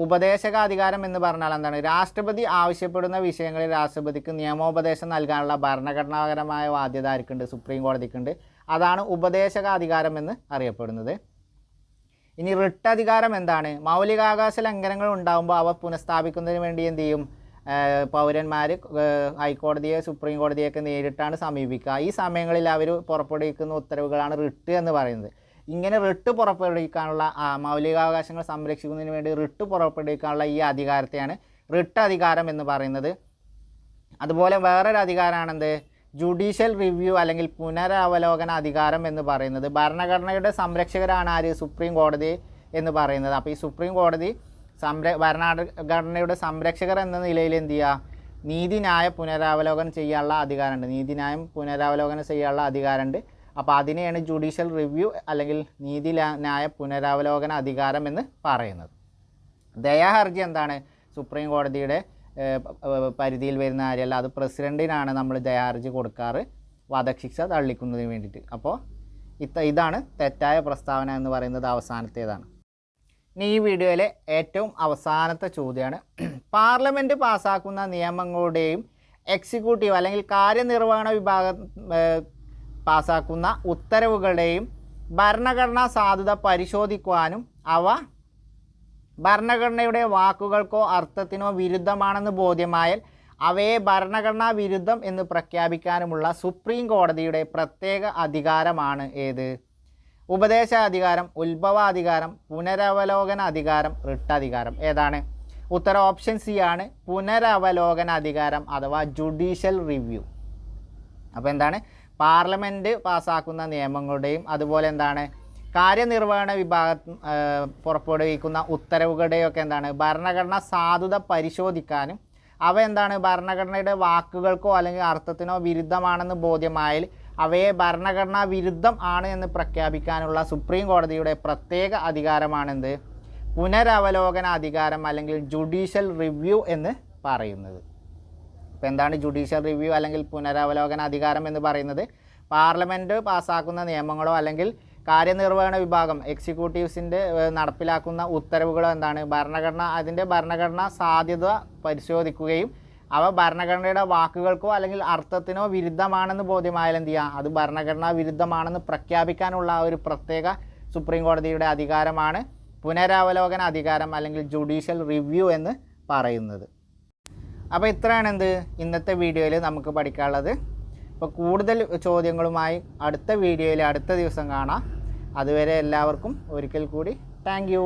ഉപദേശകാധികാരം എന്ന് പറഞ്ഞാൽ എന്താണ്? രാഷ്ട്രപതി ആവശ്യപ്പെടുന്ന വിഷയങ്ങളിൽ രാഷ്ട്രപതിക്ക് നിയമോപദേശം നൽകാനുള്ള ഭരണഘടനാപരമായ ബാധ്യത ആർക്കുണ്ട്? സുപ്രീം കോടതിക്കുണ്ട്. അതാണ് ഉപദേശകാധികാരം എന്ന് അറിയപ്പെടുന്നത്. ഇനി റിട്ട് അധികാരം എന്താണ്? മൗലികാവകാശ ലംഘനങ്ങൾ ഉണ്ടാകുമ്പോൾ അവ പുനഃസ്ഥാപിക്കുന്നതിന് വേണ്ടി എന്ത് ചെയ്യും? പൗരന്മാർ ഹൈക്കോടതിയെ സുപ്രീം കോടതിയൊക്കെ നേരിട്ടാണ് സമീപിക്കുക. ഈ സമയങ്ങളിൽ അവർ പുറപ്പെടുവിക്കുന്ന ഉത്തരവുകളാണ് റിട്ട് എന്ന് പറയുന്നത്. ഇങ്ങനെ റിട്ട് പുറപ്പെടുവിക്കാനുള്ള മൗലികാവകാശങ്ങൾ സംരക്ഷിക്കുന്നതിന് വേണ്ടി റിട്ട് പുറപ്പെടുവിക്കാനുള്ള ഈ അധികാരത്തെയാണ് റിട്ട് അധികാരം എന്ന് പറയുന്നത്. അതുപോലെ വേറൊരു അധികാരമാണെന്ത്? ജുഡീഷ്യൽ റിവ്യൂ അല്ലെങ്കിൽ പുനരവലോകന അധികാരം എന്ന് പറയുന്നത്. ഭരണഘടനയുടെ സംരക്ഷകരാണ് ആര്? സുപ്രീം കോടതി എന്ന് പറയുന്നത്. അപ്പോൾ ഈ സുപ്രീം കോടതി ഭരണഘടനയുടെ സംരക്ഷകർ എന്ന നിലയിൽ എന്ത് ചെയ്യുക? നീതിന്യായ പുനരവലോകനം ചെയ്യാനുള്ള അധികാരമുണ്ട്. നീതിന്യായം പുനരവലോകനം ചെയ്യാനുള്ള അധികാരമുണ്ട്. അപ്പോൾ അതിനെയാണ് ജുഡീഷ്യൽ റിവ്യൂ അല്ലെങ്കിൽ നീതിന്യായ പുനരവലോകന അധികാരം എന്ന് പറയുന്നത്. ദയാഹർജി എന്താണ്? സുപ്രീം കോടതിയുടെ പരിധിയിൽ വരുന്ന കാര്യമല്ല. അത് പ്രസിഡൻറ്റിനാണ് നമ്മൾ ദയാഹർജി കൊടുക്കാറ്, വധശിക്ഷ തള്ളിക്കുന്നതിന് വേണ്ടിയിട്ട്. അപ്പോൾ ഇതാണ് തെറ്റായ പ്രസ്താവന എന്ന് പറയുന്നത്. അവസാനത്തേതാണ്. ഇനി ഈ വീഡിയോയിലെ ഏറ്റവും അവസാനത്തെ ചോദ്യമാണ്. പാർലമെൻറ്റ് പാസ്സാക്കുന്ന നിയമങ്ങളുടെയും എക്സിക്യൂട്ടീവ് അല്ലെങ്കിൽ കാര്യനിർവഹണ വിഭാഗം പാസ്സാക്കുന്ന ഉത്തരവുകളുടെയും ഭരണഘടനാ സാധുത പരിശോധിക്കുവാനും അവ ഭരണഘടനയുടെ വാക്കുകൾക്കോ അർത്ഥത്തിനോ വിരുദ്ധമാണെന്ന് ബോധ്യമായാൽ അവയെ ഭരണഘടനാ വിരുദ്ധം എന്ന് പ്രഖ്യാപിക്കാനുമുള്ള സുപ്രീം കോടതിയുടെ പ്രത്യേക അധികാരമാണ് ഏത്? ഉപദേശാധികാരം, ഉത്ഭവാധികാരം, പുനരവലോകന അധികാരം, റിട്ട് അധികാരം. ഏതാണ്? ഉത്തരം ഓപ്ഷൻ സി ആണ്, പുനരവലോകന അധികാരം അഥവാ ജുഡീഷ്യൽ റിവ്യൂ. അപ്പോൾ എന്താണ്? പാർലമെൻറ്റ് പാസ്സാക്കുന്ന നിയമങ്ങളുടെയും അതുപോലെ എന്താണ് കാര്യനിർവഹണ വിഭാഗം പുറപ്പെടുവിക്കുന്ന ഉത്തരവുകളുടെയും ഒക്കെ എന്താണ് ഭരണഘടനാ സാധുത പരിശോധിക്കാനും അവ എന്താണ് ഭരണഘടനയുടെ വാക്കുകൾക്കോ അല്ലെങ്കിൽ അർത്ഥത്തിനോ വിരുദ്ധമാണെന്ന് ബോധ്യമായാൽ അവയെ ഭരണഘടനാ വിരുദ്ധം ആണ് എന്ന് പ്രഖ്യാപിക്കാനുള്ള സുപ്രീം കോടതിയുടെ പ്രത്യേക അധികാരമാണെന്ത്? പുനരവലോകന അധികാരം അല്ലെങ്കിൽ ജുഡീഷ്യൽ റിവ്യൂ എന്ന് പറയുന്നത്. അപ്പോൾ എന്താണ് ജുഡീഷ്യൽ റിവ്യൂ അല്ലെങ്കിൽ പുനരവലോകന അധികാരം എന്ന് പറയുന്നത്? പാർലമെൻറ്റ് പാസ്സാക്കുന്ന നിയമങ്ങളോ അല്ലെങ്കിൽ കാര്യനിർവഹണ വിഭാഗം എക്സിക്യൂട്ടീവ്സിൻ്റെ നടപ്പിലാക്കുന്ന ഉത്തരവുകളോ എന്താണ് അതിൻ്റെ ഭരണഘടനാ സാധ്യത പരിശോധിക്കുകയും അവ ഭരണഘടനയുടെ വാക്കുകൾക്കോ അല്ലെങ്കിൽ അർത്ഥത്തിനോ വിരുദ്ധമാണെന്ന് ബോധ്യമായാൽ എന്ത് ചെയ്യുക, അത് ഭരണഘടനാ വിരുദ്ധമാണെന്ന് പ്രഖ്യാപിക്കാനുള്ള ഒരു പ്രത്യേക സുപ്രീം കോടതിയുടെ അധികാരമാണ് പുനരവലോകന അധികാരം അല്ലെങ്കിൽ ജുഡീഷ്യൽ റിവ്യൂ എന്ന് പറയുന്നത്. അപ്പോൾ ഇത്രയാണ് ഇന്നത്തെ വീഡിയോയിൽ നമുക്ക് പഠിക്കാനുള്ളത്. അപ്പോൾ കൂടുതൽ ചോദ്യങ്ങളുമായി അടുത്ത വീഡിയോയിൽ അടുത്ത ദിവസം കാണാം. അതുവരെ എല്ലാവർക്കും ഒരിക്കൽ കൂടി താങ്ക് യു.